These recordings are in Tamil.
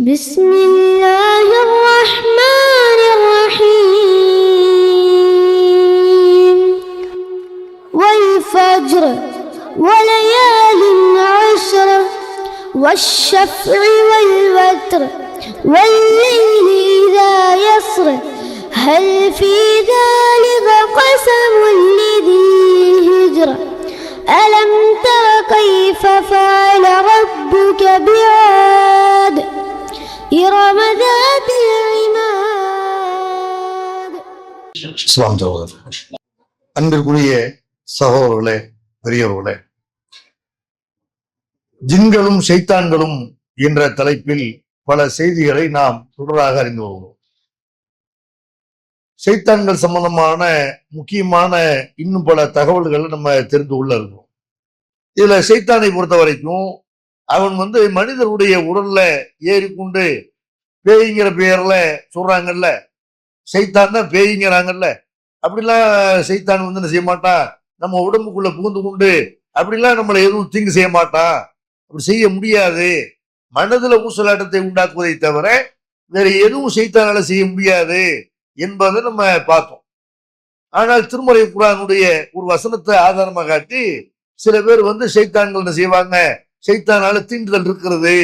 بسم الله الرحمن الرحيم والفجر وليال عشر والشفع والوتر والليل إذا يسر هل في ذلك قسم لذي هجر ألم تر كيف فعل ربك بعاد إرم ذات العماد. இஸ்லாம் சகோதரர், அன்பிற்குரிய சகோதரர்களே, பெரியவர்களே, ஜின்களும் ஷைத்தான்களும் என்ற தலைப்பில் பல செய்திகளை நாம் தொடராக அறிந்து வருகிறோம். ஷைத்தான்கள் சம்பந்தமான முக்கியமான இன்னும் பல தகவல்களை நம்ம தெரிந்து கொள்ள இருக்கிறோம். இதுல ஷைத்தானை பொறுத்த வரைக்கும் அவன் மனிதருடைய உடல்ல ஏறிக்கொண்டு பேய்ங்கிற பெயர்ல சொல்றாங்கல்ல, ஷைத்தான் தான் பேய்ங்கிறாங்கல்ல, அப்படிலாம் ஷைத்தான் என்ன செய்ய மாட்டான், நம்ம உடம்புக்குள்ள புகுந்து கொண்டு அப்படிலாம் நம்மளை எதுவும் தீங்கு செய்ய மாட்டான். அப்படி செய்ய முடியாது. மனதுல ஊசலாட்டத்தை உண்டாக்குவதை தவிர வேற எதுவும் ஷைத்தானால செய்ய முடியாது என்பதை நம்ம பார்த்தோம். ஆனால் திருமறை குர்ஆனுடைய ஒரு வசனத்தை ஆதாரமாக காட்டி சில பேர் ஷைத்தான்கள் என்ன செய்வாங்க, ஷைத்தானால தீண்டுதல் இருக்கிறது,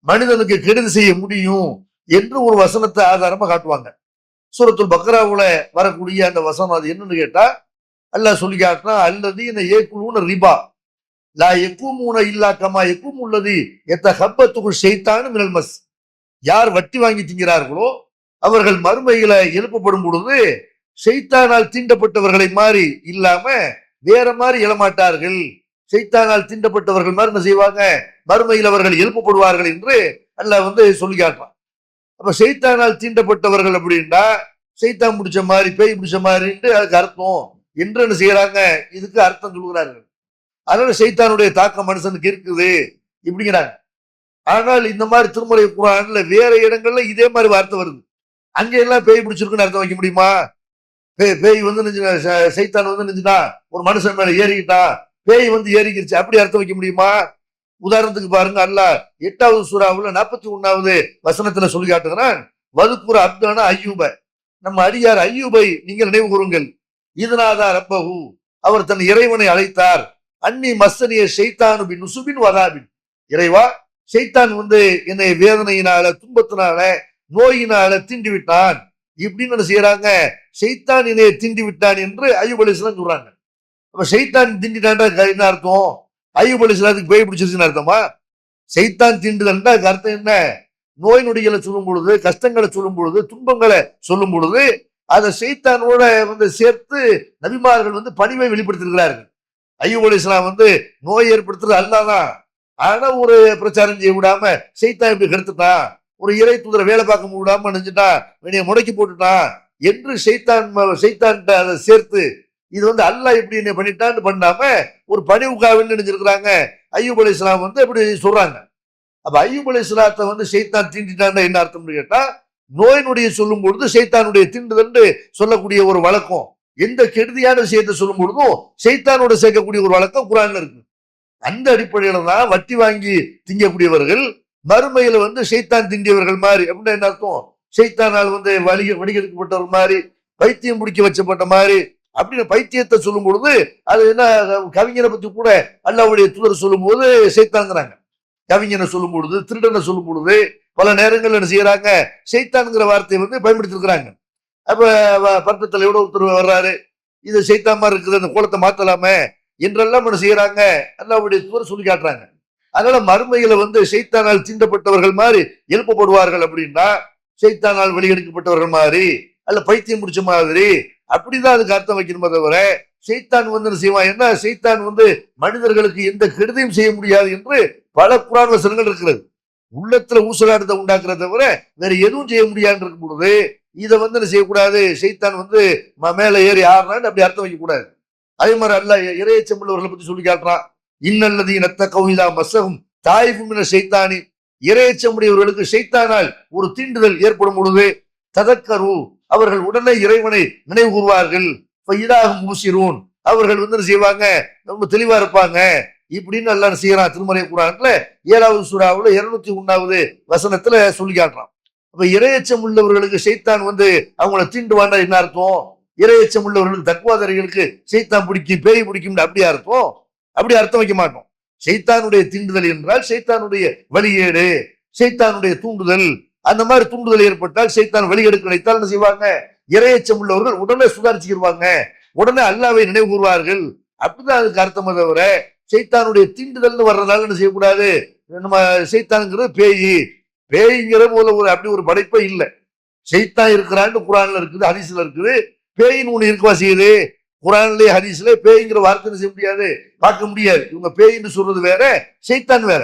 மனிதனுக்கு கெடுதி செய்ய முடியும் என்று ஒரு வசனத்தை ஆதாரமா காட்டுவாங்க. சூரத்துல் பக்ராவுல வரக்கூடிய அந்த வசனம் அது என்னன்னு கேட்டா, அல்லாஹ் சொல்லி காட்டினா, அல்லது இந்த ஏக்குலூன ரிபா லா எக்கூமூன இல்லா கமா எக்கும் உள்ளது எத்த ஹப்பத்துக்குள் ஷைத்தானு மினல் மஸ். யார் வட்டி வாங்கி திங்கிறார்களோ அவர்கள் மறுமையில எழுப்பப்படும் பொழுது ஷைத்தானால் தீண்டப்பட்டவர்களை மாதிரி இல்லாம வேற மாதிரி எழமாட்டார்கள். ஷைத்தானால் தீண்டப்பட்டவர்கள் மாதிரி என்ன செய்வாங்க, மறுமையில் அவர்கள் எழுப்பப்படுவார்கள் என்று அல்லாஹ் சொல்லி காட்டுறான். அப்ப ஷைத்தானால் தீண்டப்பட்டவர்கள் அப்படின்னா ஷைத்தான் பிடிச்ச மாதிரி பேய் பிடிச்ச மாதிரி அதுக்கு அர்த்தம் என்று என்ன செய்யறாங்க, இதுக்கு அர்த்தம் சொல்கிறார்கள். அதனால ஷைத்தானுடைய தாக்கம் மனுஷனுக்கு இருக்குது இப்படிங்கிறாங்க. ஆனால் இந்த மாதிரி திருமறை குர்ஆன்ல வேற இடங்கள்ல இதே மாதிரி வார்த்தை வருது. அங்க எல்லாம் பேய் பிடிச்சிருக்குன்னு அர்த்தம் வைக்க முடியுமா? பேய் ஷைத்தான் நினைச்சுட்டா ஒரு மனுஷன் மேல ஏறிக்கிட்டான், பேய் ஏறிக்கிருச்சு, அப்படி அர்த்தம் வைக்க முடியுமா? உதாரணத்துக்கு பாருங்க, அல்லாஹ் 8வது சூராவுல 41வது வசனத்துல சொல்லி காட்டுகிறான், வதுக்குற அப்தான ஐயூப, நம்ம அடியார் ஐயூபை நீங்கள் நினைவு கூறுங்கள், இதனாதா ரப்பஹு, அவர் தன் இறைவனை அழைத்தார், அன்னி மஸ்தனிய ஷைத்தானு பின் நுசுபின் வதாபின், இறைவா ஷைத்தான் என்னை வேதனையினால துன்பத்தினால நோயினால தீண்டி விட்டான், இப்படின்னு என்ன செய்யறாங்க, ஷைத்தான் என்னை தீண்டி விட்டான் என்று அய்யூப் அலைஹிஸ்ஸலாம் சொல்றாங்க. அப்ப ஷைத்தான் தீண்டிட்டான்டா என்ன அர்த்தம்? அய்யூப் அலைஹிஸ்ஸலாத்துக்கு பேய் பிடிச்சிருச்சுன்னு அர்த்தமா? ஷைத்தான் தீண்டுதல்னா அதுக்கு அர்த்தம் என்ன? நோய் நொடிகளை சொல்லும் பொழுது, கஷ்டங்களை சொல்லும் பொழுது, துன்பங்களை சொல்லும் பொழுது அதை ஷைத்தானோட சேர்த்து நபிமார்கள் பணிவை வெளிப்படுத்திருக்கிறார்கள். அய்யூப் அலைஹிஸ்ஸலாம் நோய் ஏற்படுத்துறது அல்லாதான், ஆனா ஒரு பிரச்சாரம் செய்ய விடாம ஷைத்தான் இப்படி கெடுத்துட்டான், ஒரு இறை தூதரை வேலை பார்க்க விடாம நினைச்சுட்டான், வெளியே முடக்கி போட்டுட்டான் என்று ஷைத்தான் அதை சேர்த்து இது அல்லாஹ் இப்படி என்ன பண்ணிட்டான்னு பண்ணாம ஒரு பணிவுக்காவின்னு நினைச்சிருக்கிறாங்க. அய்யூப் அலைஹிஸ்ஸலாம் அப்படி சொல்றாங்க. அப்ப அய்யூப் அலைஹிஸ்ஸலாத்தை ஷைத்தான் தீண்டிட்டான்னு என்ன அர்த்தம்னு கேட்டா, நோயினுடைய சொல்லும் பொழுது ஷைத்தானுடைய தீண்டுதல் சொல்லக்கூடிய ஒரு வழக்கம், எந்த கெடுதியான விஷயத்தை சொல்லும் பொழுதும் ஷைத்தானோட சேர்க்கக்கூடிய ஒரு வழக்கம் குர்ஆன்ல இருக்கு. அந்த அடிப்படையில தான் வட்டி வாங்கி திங்கக்கூடியவர்கள் மறுமையில ஷைத்தான் திண்டியவர்கள் மாதிரி. அப்படின்னா என்ன அர்த்தம்? ஷைத்தானால் வடிகெடுக்கப்பட்டவர் மாதிரி, பைத்தியம் பிடிக்க வச்சப்பட்ட மாதிரி அப்படின்னு பைத்தியத்தை சொல்லும் பொழுது அது என்ன, கவிஞரை பத்தி கூட அல்லாஹ்வுடைய தூதர் சொல்லும் போது ஷைத்தான்ங்கிறாங்க. கவிஞனை சொல்லும் பொழுது, திருடனை சொல்லும் பொழுது பல நேரங்கள் என்ன செய்யறாங்க, ஷைத்தான்ங்கிற வார்த்தையை பயன்படுத்தி இருக்கிறாங்க. அப்ப பட்டத்துல எவ்வளவு ஒருத்தர் வர்றாரு, இது ஷைத்தான் மாதிரி இருக்குது, அந்த கோலத்தை மாத்தலாமே என்றெல்லாம் என்ன செய்யறாங்க, அல்லாஹ்வுடைய தூதர் சொல்லி காட்டுறாங்க. அதனால மறுமையில ஷைத்தானால் தீண்டப்பட்டவர்கள் மாதிரி எழுப்பப்படுவார்கள் அப்படின்னா ஷைத்தானால் வெளியெடுக்கப்பட்டவர்கள் மாதிரி அல்ல பைத்தியம் முடிச்ச மாதிரி அப்படிதான் அதுக்கு அர்த்தம் வைக்கணுமே தவிர ஷைத்தான் என்ன செய்வான், என்ன ஷைத்தான் மனிதர்களுக்கு எந்த கெடுதியும் செய்ய முடியாது என்று பல குர்ஆன் வசனங்கள் இருக்கிறது. உள்ளத்துல ஊசலாட்டத்தை உண்டாக்குறத தவிர வேற எதுவும் செய்ய முடியாதுன்னு இருக்கும் பொழுது இதை என்ன செய்யக்கூடாது, ஷைத்தான் மேல ஏறி ஆடுறான்னு அப்படி அர்த்தம் வைக்க கூடாது. அதே மாதிரி அல்லாஹ் இறையச்சம் உள்ளவர்களை பத்தி சொல்லி காட்டுறான், இன்னல்லதீன தக்கவு இதா மஸ்ஸஹும் தாயிஃபும் மின ஷைத்தானி, இறையச்சமுடையவர்களுக்கு ஷைத்தானால் ஒரு தீண்டுதல் ஏற்படும் பொழுது ததக்கரு, அவர்கள் உடனே இறைவனை நினைவு கூறுவார்கள், ஃபைதாஹும் முபஸிரூன், அவர்கள் செய்வாங்க, ரொம்ப தெளிவா இருப்பாங்க, இப்படின்னு அல்லாஹ் செய்யறான். திருமறை குர்ஆன்ல 7வது சூராவுல 201வது வசனத்துல சொல்லி காட்டுறான். அப்ப இரையச்சம் உள்ளவர்களுக்கு ஷைத்தான் வந்து அவங்கள தீண்டுவான்னா என்ன அர்த்தம்? இரையச்சம் உள்ளவர்களுக்கு தக்வாதாரிகளுக்கு ஷைத்தான் பிடிக்கும், பேய் பிடிக்கும் அப்படியா அர்த்தம்? அப்படி அர்த்தம் வைக்க மாட்டோம். ஷைத்தானுடைய தீண்டுதல் என்றால் ஷைத்தானுடைய வழிகேடு, ஷைத்தானுடைய தூண்டுதல். அந்த மாதிரி தூண்டுதல் ஏற்பட்டால் ஷைத்தான் வழிகெடுக்க நினைத்தால் என்ன செய்வாங்க? இரையச்சம் உள்ளவர்கள் உடனே சுதாரிச்சுக்கிடுவாங்க, உடனே அல்லாஹ்வை நினைவு கூறுவார்கள். அப்படிதான் அதுக்கு அர்த்தமே தவிர ஷைத்தானுடைய தீண்டுதல்னு வர்றதால என்ன செய்யக்கூடாது? நம்ம ஷைத்தானுங்கிறது பேய்ங்கிற போல ஒரு அப்படி ஒரு படைப்பே இல்லை. ஷைத்தான் இருக்கிறான்னு குர்ஆன்ல இருக்குது, ஹதீஸ்ல இருக்குது. பேயின்னு ஒண்ணு இருக்கவா செய்யுது? குர்ஆன்லயே ஹதீஸ்ல பேய்ங்கிற வார்த்தை செய்ய முடியாது, பார்க்க முடியாது. இவங்க பேயின்னு சொல்றது வேற, ஷைத்தான் வேற.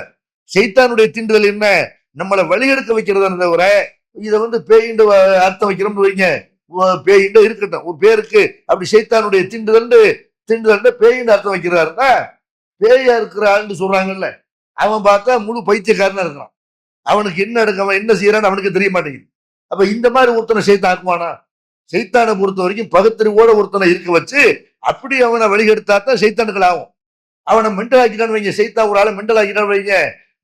ஷைத்தானுடைய தீண்டுதல் என்ன? நம்மளை வழியெடுக்க வைக்கிறதான தவிர இதை வந்து பேயின்னு அர்த்தம் வைக்கிறோம்னு வைங்க, பேயின்னு இருக்கட்டும், ஒரு பேருக்கு அப்படி ஷைத்தானுடைய தீண்டுதல் பேயின்னு அர்த்தம் வைக்கிறாருன்னா பேயா இருக்கிறான்னு சொல்றாங்கல்ல, அவன் பார்த்தா முழு பைத்தியக்காரனா இருக்கிறான். அவனுக்கு என்ன எடுக்க, அவன் என்ன செய்யறான்னு அவனுக்கு தெரிய மாட்டேங்குது. அப்ப இந்த மாதிரி ஒருத்தனை ஷைத்தான் ஆக்குவானா? ஷைத்தானை பொறுத்த வரைக்கும் பகுத்தறிவோட ஒருத்தனை இருக்க வச்சு அப்படி அவனை வழிகெடுத்தா தான் ஷைத்தானுக்கள் ஆகும். அவனை மெண்டல் ஆக்கிட்டான்னு வைங்க, ஷைத்தான் ஒரு ஆளை மெண்டல் ஆக்கிட்டான்னு வைங்க,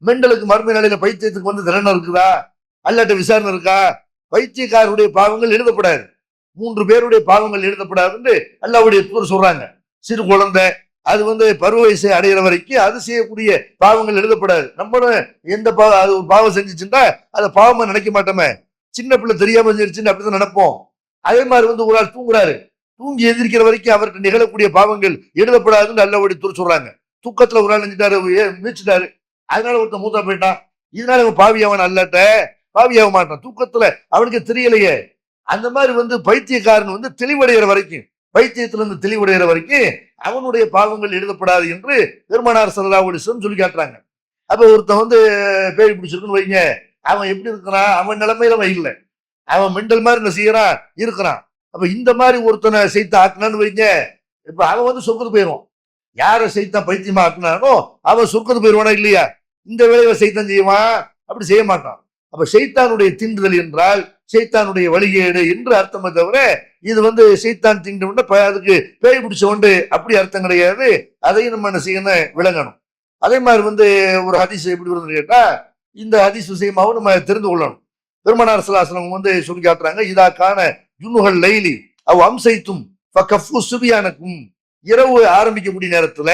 மெண்டலுக்கு மறுமை நிலையில பைத்தியத்துக்கு வந்து தண்டனை இருக்குதா? அல்லாட்ட விசாரணை இருக்கா? பைத்தியக்காரருடைய பாவங்கள் எழுதப்படாது, 3 பேருடைய பாவங்கள் எழுதப்படாதுன்னு அல்லாஹ்வுடைய தூதர் சொல்றாங்க. சிறு குழந்தை அது வந்து பருவ வயசை அடைகிற வரைக்கும் அது செய்யக்கூடிய பாவங்கள் எழுதப்படாது. நம்மளும் எந்த அது ஒரு பாவம் செஞ்சுச்சுன்னா அதை பாவமா நினைக்க மாட்டோமே, சின்ன பிள்ளை தெரியாம செஞ்சிருச்சுன்னு அப்படிதான் நினைப்போம். அதே மாதிரி வந்து ஒரு ஆள் தூங்குறாரு, தூங்கி எந்திரிக்கிற வரைக்கும் அவருக்கு நிகழக்கூடிய பாவங்கள் எழுதப்படாதுன்னு அல்லாஹ்வுடைய தூதர் சொல்றாங்க. தூக்கத்துல ஒரு ஆள் செஞ்சுட்டாரு, மீச்சிட்டாரு, அதனால ஒருத்தன் மூத்தா போயிட்டான், இதனால அவன் பாவியாவன் அல்லாட்ட பாவியாக மாட்டான். தூக்கத்துல அவனுக்கு தெரியலையே. அந்த மாதிரி வந்து பைத்தியக்காரன் வந்து தெளிவடைகிற வரைக்கும், பைத்தியத்திலிருந்து தெளிவடைகிற வரைக்கும் அவனுடைய பாவங்கள் எழுதப்படாது என்று பெருமானார் ஸல்லல்லாஹு அலைஹி வஸல்லம் சொல்லி காட்டுறாங்க. அப்ப ஒருத்தன் வந்து பேய் பிடிச்சிருக்குன்னு வைங்க, அவன் எப்படி இருக்கிறான்? அவன் நிலைமையில அவன் இல்லை, அவன் மெண்டல் மாதிரி என்ன செய்யறான்? இருக்கிறான். அப்ப இந்த மாதிரி ஒருத்தனை சைத்தான் ஆக்குனான்னு வைங்க, இப்ப அவன் வந்து சொர்க்கத்துக்கு போயிடுவான். யாரை சைத்தான் பைத்தியமா ஆக்குனானோ அவன் சொர்க்கத்துக்கு போயிடுவானா இல்லையா? இந்த வேலையை சைத்தான் செய்வான்? அப்படி செய்ய மாட்டான். அப்ப ஷைத்தானுடைய தீண்டுதல் என்றால் ஷைத்தானுடைய வழிகேடு என்று அர்த்தமே தவிர இது வந்து ஷைத்தான் தீண்டு அதுக்கு பேய் பிடிச்ச உண்டு அப்படி அர்த்தம் கிடையாது. அதையும் நம்ம என்ன செய்யணும், விளங்கணும். அதே மாதிரி வந்து ஒரு ஹதீஸ் எப்படி வருதுன்னு கேட்டா, இந்த ஹதீஸ் விஷயமாவும் நம்ம தெரிந்து கொள்ளணும். பெருமானார் ஸல்லல்லாஹு அலைஹி வஸல்லம் வந்து சொல்லி காட்டுறாங்க, இதா கான ஜுன்னுகள் லைலி அவ் அம்சைத்தும் ஃபகஃபு சுபியானக்கும், இரவு ஆரம்பிக்கக்கூடிய நேரத்துல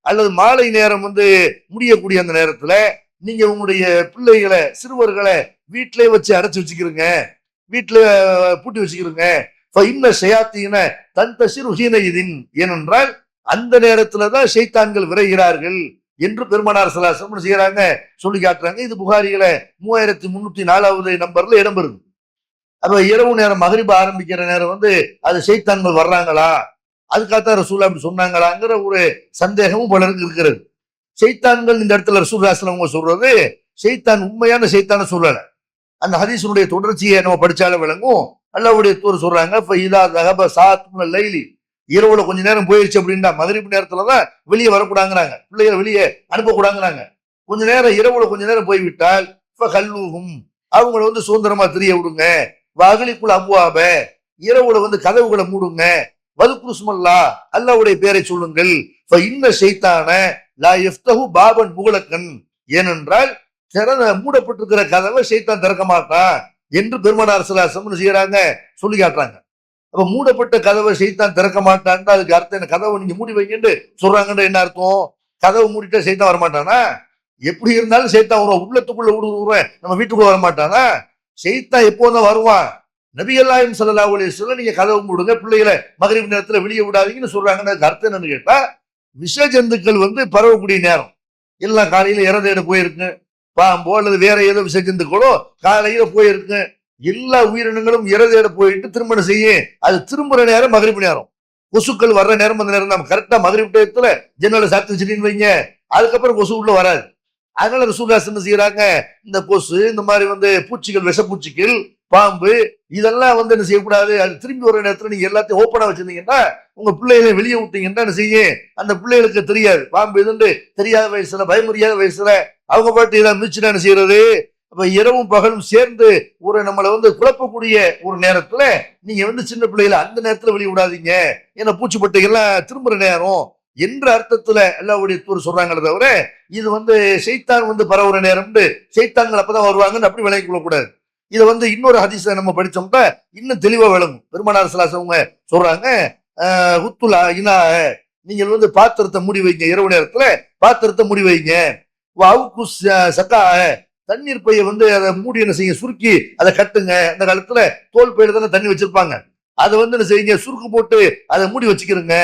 அல்லது மாலை நேரம் வந்து முடியக்கூடிய அந்த நேரத்துல நீங்க உங்களுடைய பிள்ளைகளை சிறுவர்களை வீட்டிலே வச்சு அடைச்சு வச்சுக்கிறீங்க, வீட்டுல பூட்டி வச்சுக்கிறீங்க. ஏனென்றால் அந்த நேரத்துலதான் ஷைத்தான்கள் விரைகிறார்கள் என்று பெருமானார் ஸல்லல்லாஹு அலைஹி வஸல்லம் செய்யறாங்க, சொல்லி காட்டுறாங்க. இது புகாரியில 3304வது நம்பர்ல இடம்பெறுது. அப்ப இரவு நேரம் மகரிப் ஆரம்பிக்கிற நேரம் வந்து அது ஷைத்தான்கள் வர்றாங்களா, அதுக்காகத்தான் ரசூல் அப்படி சொன்னாங்களாங்கிற ஒரு சந்தேகமும் பலருக்கு இருக்கிறது. ஷைத்தான்கள் இந்த இடத்துல ரசூலுல்லாஹி ஸல்லல்லாஹு அலைஹி வஸல்லம் சொல்றது ஷைத்தான் உண்மையான ஷைத்தான சொல்லல, அந்த ஹதீஸுடைய தொடர்ச்சியை நம்ம படிச்சாலும் விளங்கும். அல்லாஹ்வுடைய தூதர் சொல்றாங்க, இரவுல கொஞ்ச நேரம் போயிருச்சு அப்படின்னா மகரிப் நேரத்துலதான் வெளியே வரக்கூடாங்கிறாங்க, பிள்ளைகளை வெளியே அனுப்பக்கூடாங்கிறாங்க. கொஞ்ச நேரம் இரவுல கொஞ்ச நேரம் போய்விட்டால் அவங்கள வந்து சுதந்திரமா தெரிய விடுங்க, வகலிக்குள் அபுவாப இரவுல வந்து கதவுகளை மூடுங்க, வதுக்குருஸ்மல்லா அல்லாஹ்வுடைய பேரை சொல்லுங்கள், இன்ன ஷைத்தான லா யஃப்தஹு பாபன் முகலக்கன், ஏனென்றால் மூடப்பட்டிருக்கிற கதவை ஷைத்தான் திறக்க மாட்டான் என்று பெருமானார் ஸல்லல்லாஹு அலைஹி வஸல்லம் செய்யறாங்க, சொல்லி காட்டுறாங்க. அப்ப மூடப்பட்ட கதவை ஷைத்தான் திறக்க மாட்டான் அதுக்கு அர்த்தம் என்ன? கதவை நீங்க மூடி வைங்கன்னு சொல்றாங்கன்னு என்ன அர்த்தம்? கதவை மூடிட்டா ஷைத்தான் வரமாட்டானா? எப்படி இருந்தாலும் ஷைத்தான் வருவான், உள்ளத்துக்குள்ள விடுவேன், நம்ம வீட்டுக்குள்ள வரமாட்டானா? ஷைத்தான் எப்போதான் வருவான்? நபிகள் நாயகம் ஸல்லல்லாஹு அலைஹி வஸல்லம் நீங்க கதவு மூடுங்க, பிள்ளைகளை மகரிப் நேரத்துல வெளியே விடாதீங்கன்னு சொல்றாங்கன்னு அதுக்கு அர்த்தம் என்னன்னு கேட்டா, விஷ ஜந்துக்கள் வந்து பரவக்கூடிய நேரம், எல்லாம் காலையில இறந்தேட போயிருக்கு, பாம்போ அல்லது வேற ஏதோ விஷ ஜந்துக்களோ காலையில போயிருக்கு, எல்லா உயிரினங்களும் இறதேட போயிட்டு திருமணம் செய்ய அது திரும்புற நேரம் மகரிப் நேரம், கொசுக்கள் வர்ற நேரம் அந்த நேரம் தான். கரெக்டா மகரிப் டயத்துல ஜன்னலை சாத்தி வச்சுட்டீங்கன்னு வைங்க, அதுக்கப்புறம் கொசு உள்ள வராது. அதனால ரசூலுல்லாஹி என்ன செய்யறாங்க, இந்த கொசு இந்த மாதிரி வந்து பூச்சிகள், விஷப்பூச்சிகள், பாம்பு இதெல்லாம் வந்து என்ன செய்யக்கூடாது, அது திரும்பி வர நேரத்துல நீங்க எல்லாத்தையும் ஓப்பனா வச்சிருந்தீங்கன்னா உங்க பிள்ளைகளை வெளியே விட்டீங்கன்னா என்ன செய்யும், அந்த பிள்ளைகளுக்கு தெரியாது பாம்பு எதுன்னு தெரியாத வயசுல, பயமுறியாத வயசுல அவங்க பாட்டு இதை மிதிச்சுட்டு என்ன செய்யறது. அப்ப இரவும் பகலும் சேர்ந்து ஒரு நம்மளை வந்து குழப்பக்கூடிய ஒரு நேரத்துல நீங்க வந்து சின்ன பிள்ளைகளை அந்த நேரத்துல வெளியே விடாதீங்க, ஏன்னா பூச்சிப்பட்டைகள்லாம் திரும்புற நேரம், என்ற அர்த்தத்துல அல்லாஹ்வுடைய தூதர் சொல்றாங்களே தவிர இது ஷைத்தான் பரவுற நேரம்னு ஷைத்தான்கள் அப்பதான் வருவாங்கன்னு அப்படி விளங்கிக் கொள்ளக்கூடாது. இதை இன்னொரு ஹதீஸை நம்ம படிச்சோம்னா இன்னும் தெளிவா விளங்கும். பெருமானார் ஸல்லல்லாஹு அலைஹி வஸல்லம் சொல்றாங்க, ஹுத்துல் இனா, நீங்கள் பாத்திரத்தை மூடி வைங்க, இரவு நேரத்துல பாத்திரத்தை மூடி வைங்க. வஅவுகு சகா, தண்ணீர் பைய அதை மூடி என்ன செய்யுங்க, சுருக்கி அதை கட்டுங்க. அந்த காலத்துல தோல் பையில தானே தண்ணி வச்சிருப்பாங்க. அதை என்ன செய்யுங்க, சுருக்கு போட்டு அதை மூடி வச்சுக்கிறங்க.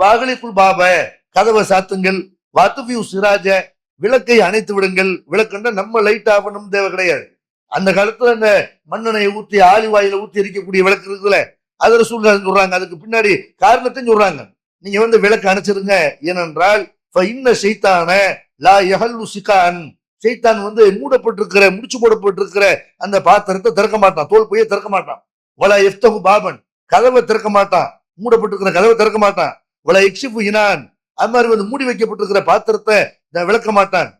வாகலிக்குள் பாப, கதவை சாத்துங்கள். வாத்துஃபியூ சிராஜ, விளக்கை அணைத்து விடுங்கள். விளக்குன்னா நம்ம லைட் ஆஃப் பண்ணணும் தேவை கிடையாது. அந்த காலத்துல அந்த மண்ணெண்ணெயை ஊத்தி ஆலிவாயில ஊத்தி எரிக்கக்கூடிய விளக்கு இருக்குல்ல, அது ரசூலுல்லாஹ் சொல்றாங்க. அதுக்கு பின்னாடி காரணத்தையும் சொல்றாங்க, நீங்க விளக்கு அணைச்சிருங்க. ஏனென்றால் இன்ன ஷைத்தான லா யஹல்லு சிகான், ஷைத்தான் மூடப்பட்டிருக்கிற, முடிச்சு போடப்பட்டிருக்கிற அந்த பாத்திரத்தை திறக்க மாட்டான், தோல் பையை திறக்க மாட்டான். வலா யஃப்தஹு பாபன், கதவை திறக்க மாட்டான், மூடப்பட்டிருக்கிற கதவை திறக்க மாட்டான். வலா யக்ஷிஃபு இனான், அது மாதிரி மூடி வைக்கப்பட்டிருக்கிற பாத்திரத்தை விளக்க மாட்டான்.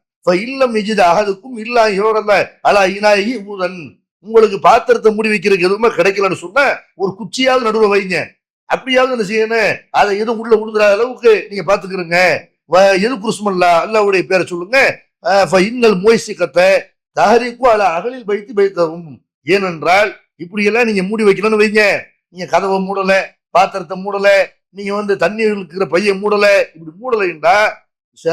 இல்லம் எஜித அகதுக்கும் இல்லா யோரல்ல அலா இனாயி ஊதன், உங்களுக்கு பாத்திரத்தை மூடி வைக்கிறதுக்கு எதுவுமே கிடைக்கலன்னு சொன்னா ஒரு குச்சியாவது நடுவில் வைங்க. அப்படியாவது என்ன செய்யணும், அதை எதுவும் உள்ள உழுதுற அளவுக்கு நீங்க பாத்துக்கிறீங்க. எது குருஸ்மல்லா, அல்லாஹ்வுடைய பேரை சொல்லுங்க. இன்னல் மோய்சிக்கத்தை தஹரிக்கும் அல அகலில் வைத்து வைத்தவும், ஏனென்றால் இப்படியெல்லாம் நீங்க மூடி வைக்கணும்னு வைங்க. நீங்க கதவை மூடல, பாத்திரத்தை மூடல, நீங்க தண்ணீர் இருக்கிற பைய மூடல, இப்படி மூடலைன்றா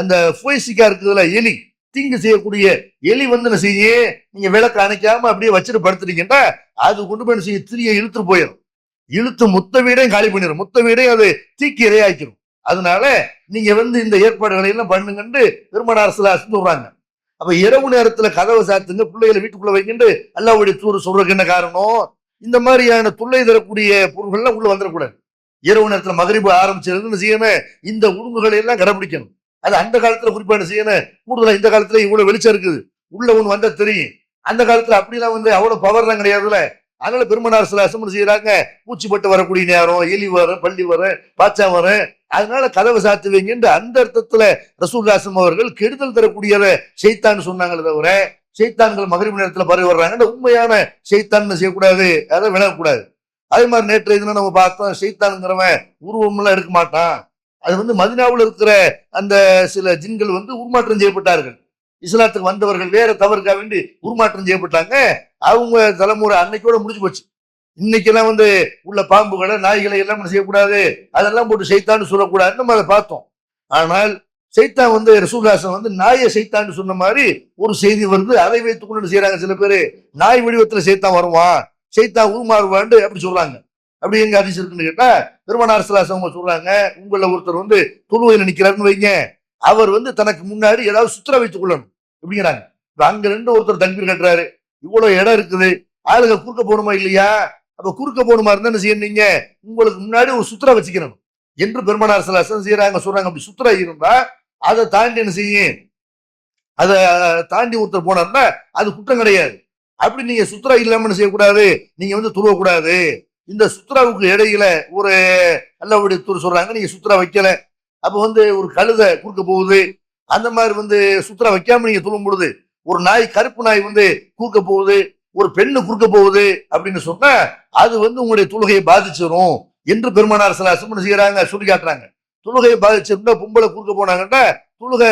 அந்த ஃபோய்சிக்கா இருக்குதுல, எலி, தீங்கு செய்யக்கூடிய எலி என்ன செய்ய, நீங்க விளக்கு அணைக்காம அப்படியே வச்சுட்டு படுத்துட்டீங்கன்னா அது கொண்டு போய் செய்ய திரியை இழுத்துட்டு போயிடும். இழுத்து மொத்த வீடையும் காலி பண்ணிடும், மொத்த வீடையும் அது தீக்கி இரையாக்கிடும். அதனால நீங்க இந்த ஏற்பாடுகளை எல்லாம் பண்ணுங்கன்னு பெருமானார் ஸல்லல்லாஹு அலைஹி வஸல்லம் சொல்றாங்க. அப்ப இரவு நேரத்துல கதவை சாத்துங்க, பிள்ளைகளை வீட்டுக்குள்ள வைக்கிட்டு அல்லாஹ்வுடைய தூதர் சொல்றதுக்கு என்ன காரணம், இந்த மாதிரியான தொல்லை தரக்கூடிய பொருள்கள்லாம் உள்ள வந்துடக்கூடாது. இரவு நேரத்துல மகரிபு ஆரம்பிச்சிருந்து செய்யணும், இந்த ஒழுங்குகளை எல்லாம் கடைபிடிக்கணும். அது அந்த காலத்துல குறிப்பா என்ன செய்யணும், கூடுதலா இந்த காலத்துல இவ்வளவு வெளிச்சம் இருக்குது, உள்ள ஒண்ணு வந்தா தெரியும். அந்த காலத்துல அப்படிலாம் அவ்வளவு பவர்லாம் கிடையாதுல்ல. அதனால பெருமானார் ஸல்லல்லாஹு அலைஹி வஸல்லம் செய்யறாங்க, பூச்சி பட்டு வரக்கூடிய நேரம், எலி வரும், பள்ளி வரும், பாச்சா வரும், அதனால கதவை சாத்து வைங்க. அந்த அர்த்தத்துல ரசூலுல்லாஹி ஸல்லல்லாஹு அலைஹி வஸல்லம் அவர்கள் கெடுதல் தரக்கூடியத ஷைத்தான் சொன்னாங்களே தவிர ஷைத்தான்கள் மகரிப் நேரத்துல பரவி வர்றாங்க, உண்மையான ஷைத்தான் செய்யக்கூடாது, அதை விளங்கக்கூடாது. அதே மாதிரி நேற்று இதுனா நம்ம பார்த்தோம், ஷைத்தான்ங்கிறவன் உருவம் எல்லாம் எடுக்க மாட்டான். அது மதீனாவில் இருக்கிற அந்த சில ஜின்கள் உருமாற்றம் செய்யப்பட்டார்கள். இஸ்லாத்துக்கு வந்தவர்கள் வேற தவறுக்காக வேண்டி உருமாற்றம் செய்யப்பட்டாங்க. அவங்க தலைமுறை அன்னைக்கோட முடிஞ்சு போச்சு. இன்னைக்கெல்லாம் உள்ள பாம்புகளை, நாய்களை எல்லாம் செய்யக்கூடாது, அதெல்லாம் போட்டு ஷைத்தான்னு சொல்லக்கூடாது, நம்ம அதை பார்த்தோம். ஆனால் ஷைத்தான் ரசூலுல்லாஹ் நாயை ஷைத்தான்னு சொன்ன மாதிரி ஒரு செய்தி வருது. அதை வைத்துக் கொண்டு செய்யறாங்க சில பேரு, நாய் வடிவத்துல ஷைத்தான் வருவான், ஷைத்தான் உருமாறுவான்னு அப்படி சொல்றாங்க. அப்படி எங்க ஹதீஸ் இருக்குன்னு கேட்டா பெருமானார் ஸல்லல்லாஹு அலைஹி வஸல்லம் சொல்றாங்க, உங்கள ஒருத்தர் தொழுவையில நிக்கிறாருன்னு வைங்க, அவர் தனக்கு முன்னாடி ஏதாவது சுத்திர வைத்துக் கொள்ளணும் அப்படிங்கிறாங்க. அங்க ரெண்டு ஒருத்தர் தக்பீர் கட்டுறாரு, இவ்வளவு இடம் இருக்குது, ஆளுங்க குறுக்க போகணுமா இல்லையா? அப்ப குறுக்க போகணுமா இருந்தா என்ன செய்யறீங்க, உங்களுக்கு முன்னாடி ஒரு சுத்திர வச்சுக்கணும் என்று பெருமானார் ஸல்லல்லாஹு அலைஹி வஸல்லம் செய்யறாங்க, சொல்றாங்க. அப்படி சுத்திர இருந்தா அதை தாண்டி என்ன செய்யும், அதை தாண்டி ஒருத்தர் போனார்னா அது குற்றம் கிடையாது. அப்படி நீங்க சுத்ரா இல்லாம என்ன செய்யக்கூடாது, நீங்க துருவக்கூடாது. இந்த சுத்ராவுக்கு இடையில ஒரு அல்லாஹ்வுடைய தூதர் சொல்றாங்க, நீங்க சுத்ரா வைக்கல, அப்ப ஒரு கழுதை குறுக்க போகுது, அந்த மாதிரி சுத்ரா வைக்காம நீங்க துளும் பொழுது, ஒரு நாய், கருப்பு நாய் குறுக்க போகுது, ஒரு பெண்ணு குறுக்க போகுது அப்படின்னு சொன்னா அது உங்களுடைய தொழுகையை பாதிச்சிடும் என்று பெருமானார் ஸல்லல்லாஹு அலைஹி வஸல்லம் செய்யறாங்க, சொல்லி காட்டுறாங்க. தொழுகையை பாதிச்சிருந்தா பொம்பளை குறுக்க போனாங்கன்னா தொழுகை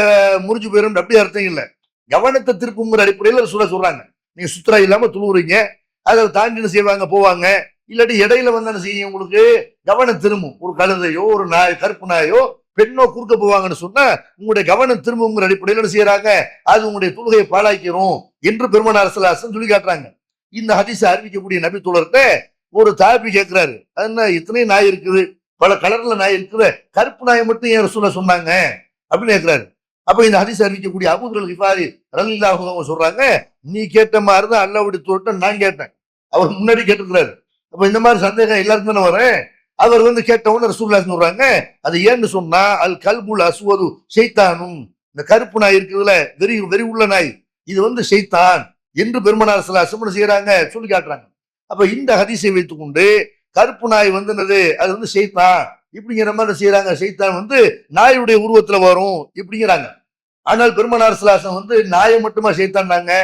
முறிஞ்சு போயிடும், அப்படி அர்த்தம் இல்லை. கவனத்தை திருப்புங்கிற அடிப்படையில் சொல்றாங்க. நீங்க சுத்ரா இல்லாம துளுவுறீங்க, அதை தாண்டி செய்வாங்க போவாங்க, இல்லாட்டி இடையில என்ன செய்யும், உங்களுக்கு கவனம் திரும்பும். ஒரு கழுதையோ, ஒரு நாய், கருப்பு நாயோ, பெண்ணோ குறுக்க போவாங்கன்னு சொன்னா உங்களுடைய கவனம் திரும்புங்கிற அடிப்படையில் என்ன செய்யறாங்க, அது உங்களுடைய தொழுகையை பாழாக்கிறோம் என்று பெருமானார் ஸல்லல்லாஹு அலைஹி வஸல்லம் சொல்லி காட்டுறாங்க. இந்த ஹதீஸை அறிவிக்கக்கூடிய நபி தோழர்கிட்ட ஒரு தாபி கேட்கிறாரு, அது என்ன இத்தனை நாய் இருக்குது, பல கலர்ல நாய் இருக்குது, கருப்பு நாயை மட்டும் ஏன் ரசூலுல்லாஹ் சொன்னாங்க அப்படின்னு கேட்கிறாரு. அப்ப இந்த ஹதீஸ் அறிவிக்கக்கூடிய அபூ துர் கிஃபாரி ரலியல்லாஹு அன்ஹு சொல்றாங்க, நீ கேட்ட மாதிரி தான் அல்லாஹ்வுடைய தூதர்ட்ட நான் கேட்டேன், அவர் முன்னாடி கேட்டிருக்கிறாரு. அப்ப இந்த மாதிரி சந்தேகம் எல்லாருக்கும் தானே வரேன். அவர் கேட்டவொன்னு ரசூலுல்லாஹ் சொல்றாங்க, அது ஏன்னு சொன்னா அல் கல்புல் அஸ்வது ஷைத்தானும், இந்த கருப்பு நாய் இருக்குதுல, வெறி உள்ள நாய், இது ஷைத்தான் என்று பெருமானார் ஸல்லல்லாஹு அலைஹி வஸல்லம் செய்யறாங்க, சொல்லி காட்டுறாங்க. அப்ப இந்த ஹதீஸை வைத்துக் கொண்டு கருப்பு நாய் என்னது, அது ஷைத்தான் இப்படிங்கிற மாதிரி செய்யறாங்க. ஷைத்தான் நாயுடைய உருவத்துல வரும் இப்படிங்கிறாங்க. ஆனால் பெருமானார் ஸல்லல்லாஹு அலைஹி வஸல்லம் நாயை மட்டுமா ஷைத்தான்னாங்க?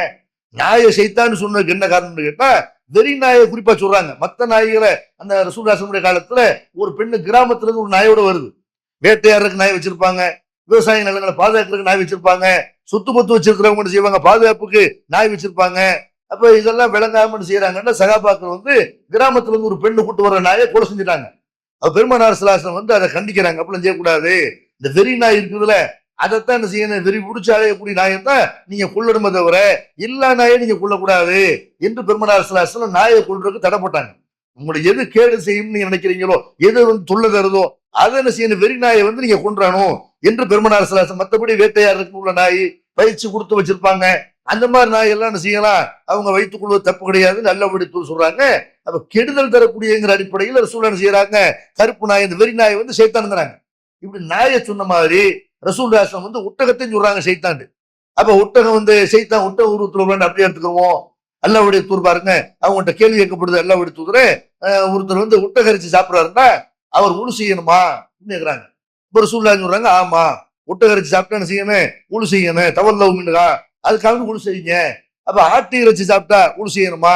நாயை ஷைத்தான்னு சொன்னதுக்கு என்ன காரணம்னு கேட்டா வெறி நாயை குறிப்பா சொல்றாங்க. மத்த நாய்களை அந்த ரசூலுல்லாஹி காலத்துல ஒரு பெண்ணு கிராமத்துல இருந்து ஒரு நாயோட வருது, வேட்டையாடுறதுக்கு நாய் வச்சிருப்பாங்க, விவசாய நிலங்களை பாதுகாக்கிறதுக்கு நாய் வச்சிருப்பாங்க, சொத்து பத்து வச்சிருக்கிறவங்க என்ன செய்வாங்க, பாதுகாப்புக்கு நாய் வச்சிருப்பாங்க. அப்ப இதெல்லாம் விளங்காம என்ன செய்யறாங்கன்னா, சகாபாக்கள் வந்து கிராமத்துல இருந்து ஒரு பெண்ணு கூட்டு வர நாயை கொலை செஞ்சுட்டாங்க. அப்ப பெருமானார் ஸல்லல்லாஹு வந்து அதை கண்டிக்கிறாங்க. அப்பெல்லாம் செய்யக்கூடாது, இந்த வெறி நாய் இருக்குதுல அதைத்தான் என்ன செய்யணும், வெறி பிடிச்சி அலையக்கூடிய நாயைத்தான் நீங்க கொள்ளணுமே தவிர எல்லா நாயும் நீங்க கொள்ளக்கூடாது என்று பெருமானார் ஸல்லல்லாஹு அலைஹி நாயை கொள்றதுக்கு தடை போட்டாங்க. உங்களுக்கு எது கேடு செய்யும் நீங்க நினைக்கிறீங்களோ, எது வந்து தொல்ல தருதோ அதை என்ன செய்யணும், வெறி நாயை வந்து நீங்க கொன்றானோ என்று பெருமானார் ஸல்லல்லாஹு அலைஹி மற்றபடி வேட்டையாடுறதுக்கு உள்ள நாய் பயிற்சி கொடுத்து வச்சிருப்பாங்க, அந்த மாதிரி நாய் எல்லாம் என்ன செய்யலாம், அவங்க வைத்துக் கொள்வது தப்பு கிடையாது, நல்லபடி சொல்றாங்க. அப்ப கெடுதல் தரக்கூடியங்கிற அடிப்படையில் ரசூல் என்ன செய்யறாங்க, கருப்பு நாய் இந்த வெறி நாய் வந்து சைத்தானுங்கிறாங்க. இப்படி நாயை சொன்ன மாதிரி ரசூல் ராசம் வந்து ஒட்டகத்தையும் சொல்றாங்க சைத்தாண்டு. அப்ப ஒட்டகம் வந்து சைத்தான் ஒட்டக உருவத்துல அப்படியே எடுத்துக்குவோம். அல்லாஹ்வுடைய தூர் பாருங்க, அவங்கள்ட்ட கேள்வி கேட்கப்படுது, அல்லாஹ்வுடைய தூதரே ஒருத்தர் வந்து ஒட்டகரிச்சு சாப்பிடுறாருன்னா அவர் உழு செய்யணுமா கேட்கிறாங்க. இப்ப ரசூலுல்லாஹி சொல்றாங்க, ஆமா ஒட்டகரிச்சு சாப்பிட்டா என்ன செய்யணும், உழு செய்யணும், தவல்லவு மின்ஹா, அதுக்காக உழு செய்யுங்க. அப்ப ஆட்டு இறைச்சி சாப்பிட்டா உழு செய்யணுமா,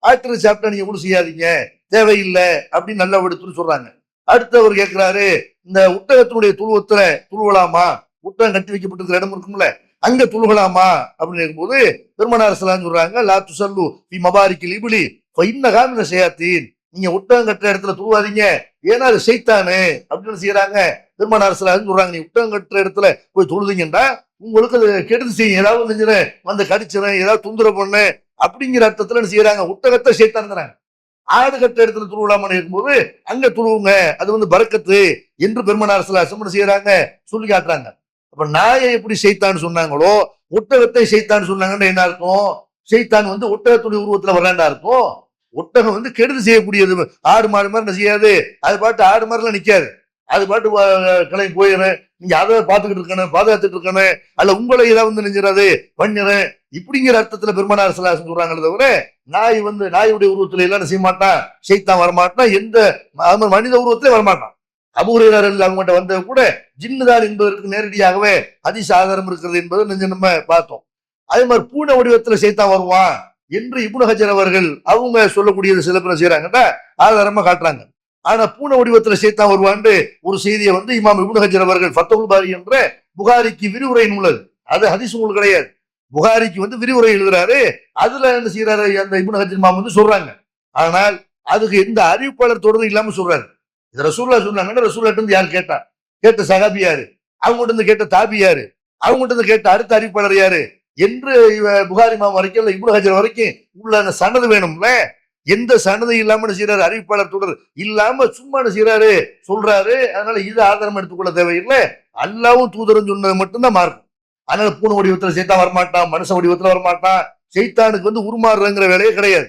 ஆட்டு இறைச்சி சாப்பிட்டா நீங்க உழு செய்யாதீங்க, தேவையில்லை அப்படின்னு நல்லா எடுத்துன்னு சொல்றாங்க. அடுத்து அவர் கேட்கிறாரு, இந்த ஒட்டகத்தினுடைய துருவத்துல துருவலாமா, ஒட்டகம் கட்டி வைக்கப்பட்டிருக்கிற இடம் இருக்கும்ல அங்க துருகலாமா அப்படின்னு கேட்கும்போது பெருமானார் ஸல்லல்லாஹு சொல்றாங்க, லா துசல்லு ஃபி மபாரிக்கில் இப்லி ஃபஇன்னஹா மின ஷயாத்தீன், நீங்க ஒட்டகம் கட்டுற இடத்துல துருவாதீங்க, ஏன்னா அது சைத்தானு அப்படின்னு செய்யறாங்க. பெருமானார் ஸல்லல்லாஹு சொல்றாங்க, நீ ஒட்டகம் கட்டுற இடத்துல போய் தொழுதீங்கன்னா உங்களுக்கு அது கெடுதி செய்யும், ஏதாவது செஞ்சிரு வந்து கடிச்சிடும், ஏதாவது தொந்தரவு பண்ணு அப்படிங்கிற அர்த்தத்துல என்ன செய்யறாங்க, ஒட்டகத்தை சைத்தானுங்கிறாங்க. ஆடு கட்ட இடத்துல துருவலாமன்னு இருக்கும்போது அங்க துருவுங்க, அது வந்து பரக்கத்து என்று பெருமானார் ஸல்லல்லாஹு அலைஹி செய்யறாங்க, சொல்லி காட்டுறாங்க. அப்ப நாயை எப்படி சைத்தான் சொன்னாங்களோ ஒட்டகத்தை சைத்தான் சொன்னாங்கன்னு என்ன அர்த்தம், சைத்தான் வந்து ஒட்டகத்துடைய உருவத்துல வர்றாண்டா இருக்கும். ஒட்டகம் வந்து கெடுதி செய்யக்கூடியது, ஆடு மாடு மாதிரி என்ன செய்யாது, அது பாட்டு ஆடு மாதிரிலாம் நிக்காது, அது பாட்டு கிளம்பி போயிடும், நீங்க அதை பார்த்துக்கிட்டு இருக்கணும், பாதுகாத்துட்டு இருக்கணும், அல்ல உங்களை ஏதாவது வந்து நெஞ்சிடாது பண்ணிடுறேன் இப்படிங்கிற அர்த்தத்துல பெருமானார் ஸல்லல்லாஹு அலைஹி சொல்றாங்களே தவிர நாய் வந்து நாயுடைய உருவத்துல எல்லாம் செய்ய மாட்டான், சைத்தான் வரமாட்டான், எந்த மனித உருவத்திலே வரமாட்டான். அபூ ஹுரைரா அவங்ககிட்ட வந்த கூட ஜின்னுதான் என்பதற்கு நேரடியாகவே ஹதீஸ் ஆதாரம் இருக்கிறது என்பதை நெஞ்சு நம்ம பார்த்தோம். அதே மாதிரி பூனை வடிவத்துல சைத்தான் வருவான் என்று இப்னு ஹஜர் அவர்கள் அவங்க சொல்லக்கூடியது சில பேர் செய்யறாங்கன்னா ஆதாரமா காட்டுறாங்க. ஆனா பூனை வடிவத்துல சைத்தான் வருவான்னு ஒரு செய்தியை வந்து இமாம் இப்னு ஹஜர் அவர்கள் ஃபத்ஹுல் பாரி என்ற புகாரிக்கு விரிவுரை நூல், அது ஹதீஸ் நூல் கிடையாது, புகாரிக்கு வந்து விரிவுரை எழுதுறாரு, அதுல என்ன செய்யறாரு அந்த இப்னு ஹஜர் இமாம் வந்து சொல்றாங்க. ஆனால் அதுக்கு எந்த அறிவிப்பாளர் தொடர்பு இல்லாம சொல்றாரு. இது ரசூலுல்லாஹ் சொன்னாங்கன்னா ரசூலுல்லாஹ் இருந்து யார் கேட்டா, கேட்ட சஹாபி யாரு, அவங்ககிட்ட இருந்து கேட்ட தாபி யாரு, அவங்ககிட்ட இருந்து கேட்ட அடுத்த அறிவிப்பாளர் யாரு என்று புகாரி இமாம் வரைக்கும் இல்ல இப்னு ஹஜர் வரைக்கும் உள்ள அந்த சனது வேணும்ல, எந்த சனது இல்லாம என்ன செய்யறாரு, அறிவிப்பாளர் தொடர் இல்லாம சும்மா என்ன செய்யறாரு சொல்றாரு. அதனால இது ஆதாரம் எடுத்துக்கொள்ள தேவையில்லை, அல்லாஹ்வும் தூதரும் சொன்னது மட்டும்தான் மார்க்கும். அதனால பூனை வடிவத்துல சைத்தான் வரமாட்டான், மனுஷ வடிவத்துல வரமாட்டான், சைத்தானுக்கு வந்து உருமாறுறங்கிற வேலையே கிடையாது.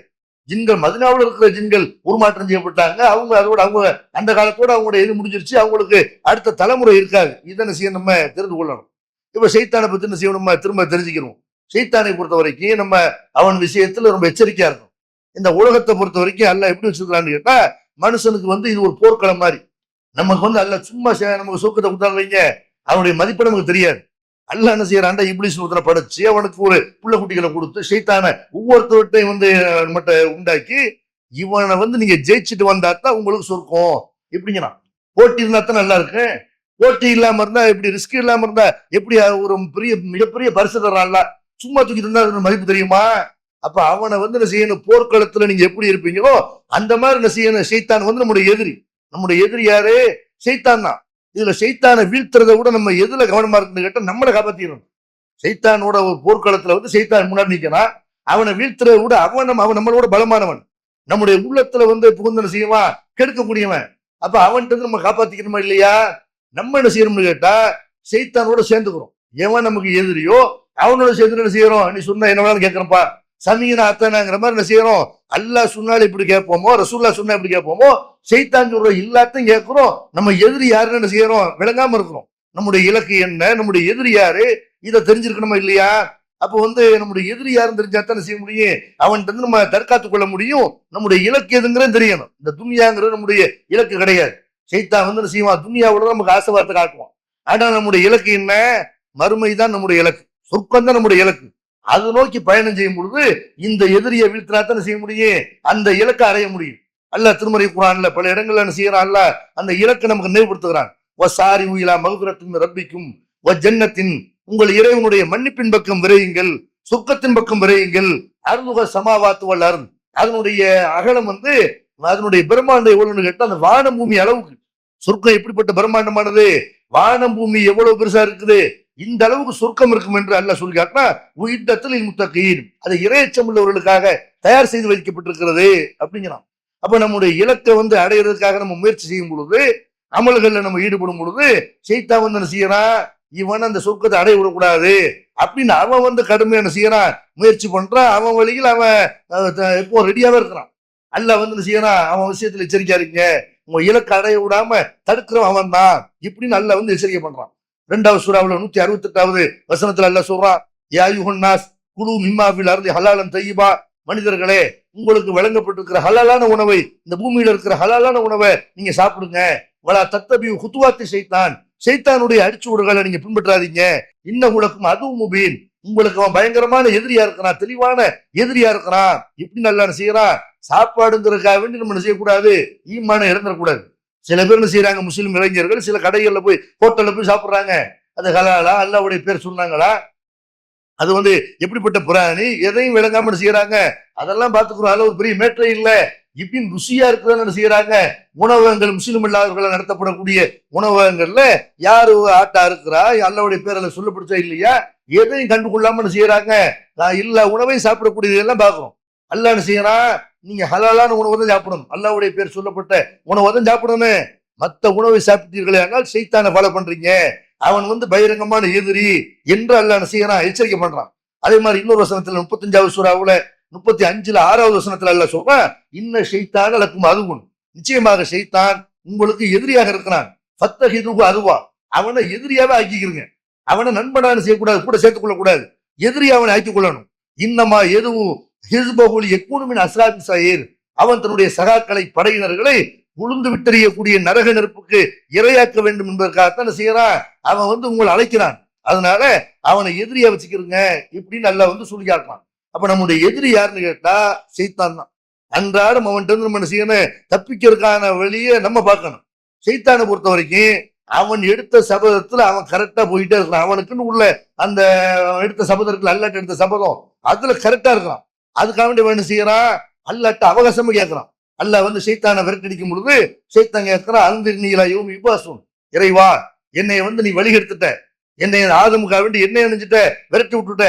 ஜின்கள் மதினாவில் இருக்கிற ஜின்கள் உருமாற்றம் செய்யப்பட்டாங்க, அவங்க அதோட அவங்க அந்த காலத்தோட அவங்களோட இது முடிஞ்சிருச்சு, அவங்களுக்கு அடுத்த தலைமுறை இருக்காது. இதனை செய்ய நம்ம தெரிந்து கொள்ளணும். இப்ப சைத்தானை பத்தி என்ன செய்யணும், நம்ம திரும்ப தெரிஞ்சுக்கணும். சைத்தானை பொறுத்த வரைக்கும் நம்ம அவன் விஷயத்துல ரொம்ப எச்சரிக்கையா இருக்கணும். இந்த உலகத்தை பொறுத்த வரைக்கும் அல்லாஹ் எப்படி வச்சிருக்கான்னு கேட்டா, மனுஷனுக்கு வந்து இது ஒரு போர்க்களம் மாதிரி. நமக்கு வந்து அல்லாஹ் சும்மா நமக்கு சூக்கத்தை கொடுத்தாங்க வைங்க, அவனுடைய மதிப்பு நமக்கு தெரியாது. அல்லாஹ் என்ன செய்யறான்டா, இப்லீஸ் ஒருத்தனை படைச்சு அவனுக்கு ஒரு புள்ள குட்டிகளை கொடுத்து சைத்தான ஒவ்வொருத்தவற்றையும் வந்து மட்டும் உண்டாக்கி இவனை வந்து நீங்க ஜெயிச்சுட்டு வந்தாத்தான் உங்களுக்கு சொர்க்கம் எப்படிங்கிறான். போட்டி இருந்தா தான் நல்லா இருக்கு, போட்டி இல்லாம இருந்தா எப்படி, ரிஸ்க் இல்லாம இருந்தா எப்படி ஒரு பெரிய மிகப்பெரிய பரிசு தர்றான்ல, சும்மா தூக்கிட்டு இருந்தா மதிப்பு தெரியுமா. அப்ப அவனை வந்து என்ன செய்யணும், போர்க்களத்துல நீங்க எப்படி இருப்பீங்களோ அந்த மாதிரி என்ன செய்யணும். சைத்தான் வந்து நம்முடைய எதிரி, நம்முடைய எதிரி யாரு, சைத்தான் தான். இதுல சைத்தானை வீழ்த்துறதை விட நம்ம எதுல கவனமா இருக்குன்னு கேட்டா நம்மளை காப்பாத்திடணும். சைத்தானோட ஒரு போர்க்களத்துல வந்து சைத்தான் முன்னாடி நிக்கிறான், அவனை வீழ்த்துறதை விட அவன் நம்மளோட பலமானவன், நம்முடைய உள்ளத்துல வந்து புகுந்தன செய்வான், கெடுக்கக்கூடியவன். அப்ப அவன்கிட்ட நம்ம காப்பாத்திக்கணுமா இல்லையா. நம்ம என்ன செய்யணும்னு கேட்டா சைத்தானோட சேர்ந்துக்கிறோம். எவன் நமக்கு எதிரியோ அவனோட சேர்ந்து என்ன செய்யறோம், நீ சொன்னா என்ன வேணாலும் கேட்கறப்பா சமீன அத்தனாங்கிற மாதிரி என்ன செய்யறோம். அல்லாஹ் சொன்னாலும் இப்படி கேட்போமோ, ரசூலுல்லாஹ் சொன்னா இப்படி கேட்போமோ, சைத்தான் சொல்ற எல்லாத்தையும் கேட்கிறோம். நம்ம எதிரி யாருன்னு என்ன செய்யறோம், விளங்காம இருக்கிறோம். நம்முடைய இலக்கு என்ன, நம்முடைய எதிரி யாரு, இதை தெரிஞ்சிருக்கணுமா இல்லையா. அப்ப வந்து நம்முடைய எதிரி யாருன்னு தெரிஞ்சாத்தான் செய்ய முடியும், அவன்கிட்ட நம்ம தற்காத்துக் கொள்ள முடியும். நம்முடைய இலக்கு எதுங்கிறது தெரியணும். இந்த துன்யாங்கிறது நம்முடைய இலக்கு கிடையாது. சைத்தான் வந்து செய்வான், துன்யாவோட நமக்கு ஆசைவார்த்தை காட்டுவான். ஆனா நம்முடைய இலக்கு என்ன, மறுமைதான் நம்முடைய இலக்கு, சொர்க்கம் தான் நம்முடைய இலக்கு. அது நோக்கி பயணம் செய்யும் பொழுது இந்த எதிரியை வீழ்த்தினாத்தான் செய்ய முடியும், அந்த இலக்கை அடைய முடியும். அல்லாஹ் திருமறை குர்ஆன்ல பல இடங்கள்ல என்ன செய்யறான், அல்லாஹ் அந்த இலக்கை நமக்கு நினைவுபடுத்துகிறான். வசாரி உயிலா மகுரத்தின் ரப்பிக்கும் ஜன்னத்தின், உங்கள் இறைவனுடைய மன்னிப்பின் பக்கம் விரையுங்கள், சொர்க்கத்தின் பக்கம் விரையுங்கள். அருள்முக சமாவாத்து வல்லார், அதனுடைய அகலம் வந்து அதனுடைய பிரம்மாண்டம் எவ்வளவுன்னு கேட்டா அந்த வானம் பூமி அளவுக்கு. சொர்க்கம் எப்படிப்பட்ட பிரம்மாண்டமானது, வானம் பூமி எவ்வளவு பெருசா இருக்குது, இந்த அளவுக்கு சொர்க்கம் இருக்கும் என்று அல்லாஹ் சொல்லி காட்டினா உயிர்த்தத்தில் முத்தகீன், அது இறையச்சம் உள்ளவர்களுக்காக தயார் செய்து வைக்கப்பட்டிருக்கிறது அப்படிங்கிறான். அப்ப நம்முடைய இலக்கை வந்து அடையிறதுக்காக நம்ம முயற்சி செய்யும் பொழுது, அமல்கள்ல நம்ம ஈடுபடும் பொழுது, ஷைத்தான் வந்து என்ன செய்யறான், இவன் அந்த சொர்க்கத்தை அடைய விடக்கூடாது அப்படின்னு அவன் வந்து கடுமையா என்ன செய்யறான், முயற்சி பண்றான். அவன் வழியில் அவன் எப்போ ரெடியாவே இருக்கிறான். அல்லாஹ் வந்து என்ன செய்யறான், அவன் விஷயத்துல எச்சரிக்கையா இருக்கீங்க, உங்க இலக்கை அடைய விடாம தடுக்கிறவன் அவன் தான் இப்படின்னு அல்லாஹ் வந்து எச்சரிக்கை பண்றான். 2வது சூராவுல 168வது வசனத்துல அல்லாஹ் சொல்றான், யா யுஹன்னாஸ் குலு மிம்மா ஃபில் அர்தி ஹலாலன் தய்யிபா, மனிதர்களே உங்களுக்கு வழங்கப்பட்டிருக்கிற ஹலாலான உணவை, இந்த பூமியில இருக்கிற ஹலாலான உணவை நீங்க சாப்பிடுங்க. வலா தத்தபி குத்துவாத்தி ஷைத்தான், ஷைத்தானுடைய அடிச்சுவடுகளை நீங்க பின்பற்றாதீங்க. இன்னகுலக்கும் அதுவும் முபீன், உங்களுக்கு அவன் பயங்கரமான எதிரியா இருக்கிறான், தெளிவான எதிரியா இருக்கிறான். இப்படி நல்லா செய்யறான். சாப்பாடுங்கிறதுக்காக வேண்டி நம்ம செய்யக்கூடாது, ஈமான இழந்துடக்கூடாது. சில பேர் என்ன செய்யறாங்க, முஸ்லிம் இளைஞர்கள் சில கடைகள்ல போய் ஹோட்டல்ல போய் சாப்பிடுறாங்க. அது ஹலாலா, அல்லாஹ்வுடைய பேர் சொன்னாங்களா, அது வந்து எப்படிப்பட்ட பிராணி, எதையும் விளங்காம செய்யறாங்க. அதெல்லாம் பார்த்துக்கிறோம், அதுல ஒரு பெரிய மேட்டரே இல்லை. இப்படின்னு ருசியா இருக்கிறத செய்யறாங்க. உணவகங்கள், முஸ்லிம் இல்லாதவர்கள் நடத்தப்படக்கூடிய உணவகங்கள்ல யாரு ஆட்டா இருக்கிறா, அல்லாஹ்வுடைய பேர்ல சொல்லப்படுச்சா இல்லையா, எதையும் கண்டுகொள்ளாம செய்யறாங்க. நான் இல்ல உணவையும் சாப்பிடக்கூடியது எல்லாம் பாக்குறோம். அல்லாஹ் என்ன செய்யறான், நீங்க ஹலாலான உணவு தான் சாப்பிடணும், அல்லாஹ்வுடைய பேர் சொல்லப்பட்ட உணவை தான் சாப்பிடணும். மற்ற உணவை சாப்பிட்டீர்களே ஆனால் ஷைத்தானை ஃபாலோ பண்றீங்க, அவன் வந்து பகிரங்கமான எதிரி என்று அல்லாஹ் என்ன செய்யறான், எச்சரிக்கை பண்றான். அதே மாதிரி இன்னொரு வசனத்துல 35வது சூராவுல 35ல 6வது வசனத்துல அல்லாஹ் சொல்றான், இன்ன ஷைத்தான் லக்கும் அதுவும், நிச்சயமாக ஷைத்தான் உங்களுக்கு எதிரியாக இருக்கிறான். ஃபத்தஹிதுஹு அதுவா, அவனை எதிரியாவே ஆக்கிக்கிறீங்க. அவனை நண்பனான செய்யக்கூடாது, கூட சேர்த்துக் கொள்ளக்கூடாது, எதிரி அவனை ஆக்கிக் கொள்ளணும். இன்னமா எதுவும் ஹிஸ்பஹுல் யக்கூனுமின் அஸ்ராபி ஸயீர், அவன் தன்னுடைய சகாக்களை, படையினர்களை உளுந்து விட்டறியக்கூடிய நரக நெருப்புக்கு இரையாக்க வேண்டும் என்பதற்காகத்தான் செய்யறான். அவன் வந்து உங்களை அழைக்கிறான், அதனால அவனை எதிரியா வச்சுக்கிறீங்க இப்படின்னு அல்லாஹ் வந்து சொல்லி காட்டுறான். அப்ப நம்முடைய எதிரி யாருன்னு கேட்டா ஷைத்தான் தான். அன்றாடம் அவன்கிட்ட இருந்து நம்ம என்ன செய்யணும், தப்பிக்கிறதுக்கான வழியை நம்ம பார்க்கணும். ஷைத்தானை பொறுத்த வரைக்கும் அவன் எடுத்த சபதத்துல அவன் கரெக்டா போயிட்டே இருக்கான். அவனுக்குன்னு உள்ள அந்த எடுத்த சபதத்துல அல்லாட்ட எடுத்த சபதம் அதுல கரெக்டா இருக்கான். அதுக்காக வேண்டி என்ன செய்யறான், அல்லாட்ட அவகாசமா கேட்கறான். அல்லாஹ் வந்து ஷைத்தானை விரட்டடிக்கும் பொழுது ஷைத்தான் கேட்கிறான், அந்திர்நீலா யோம் இபாசுன், இறைவா என்னை வந்து நீ வழி எடுத்துட்ட, என்னை ஆதமுக்காக வேண்டி என்ன நினைச்சிட்ட, விரட்டி விட்டுட்ட,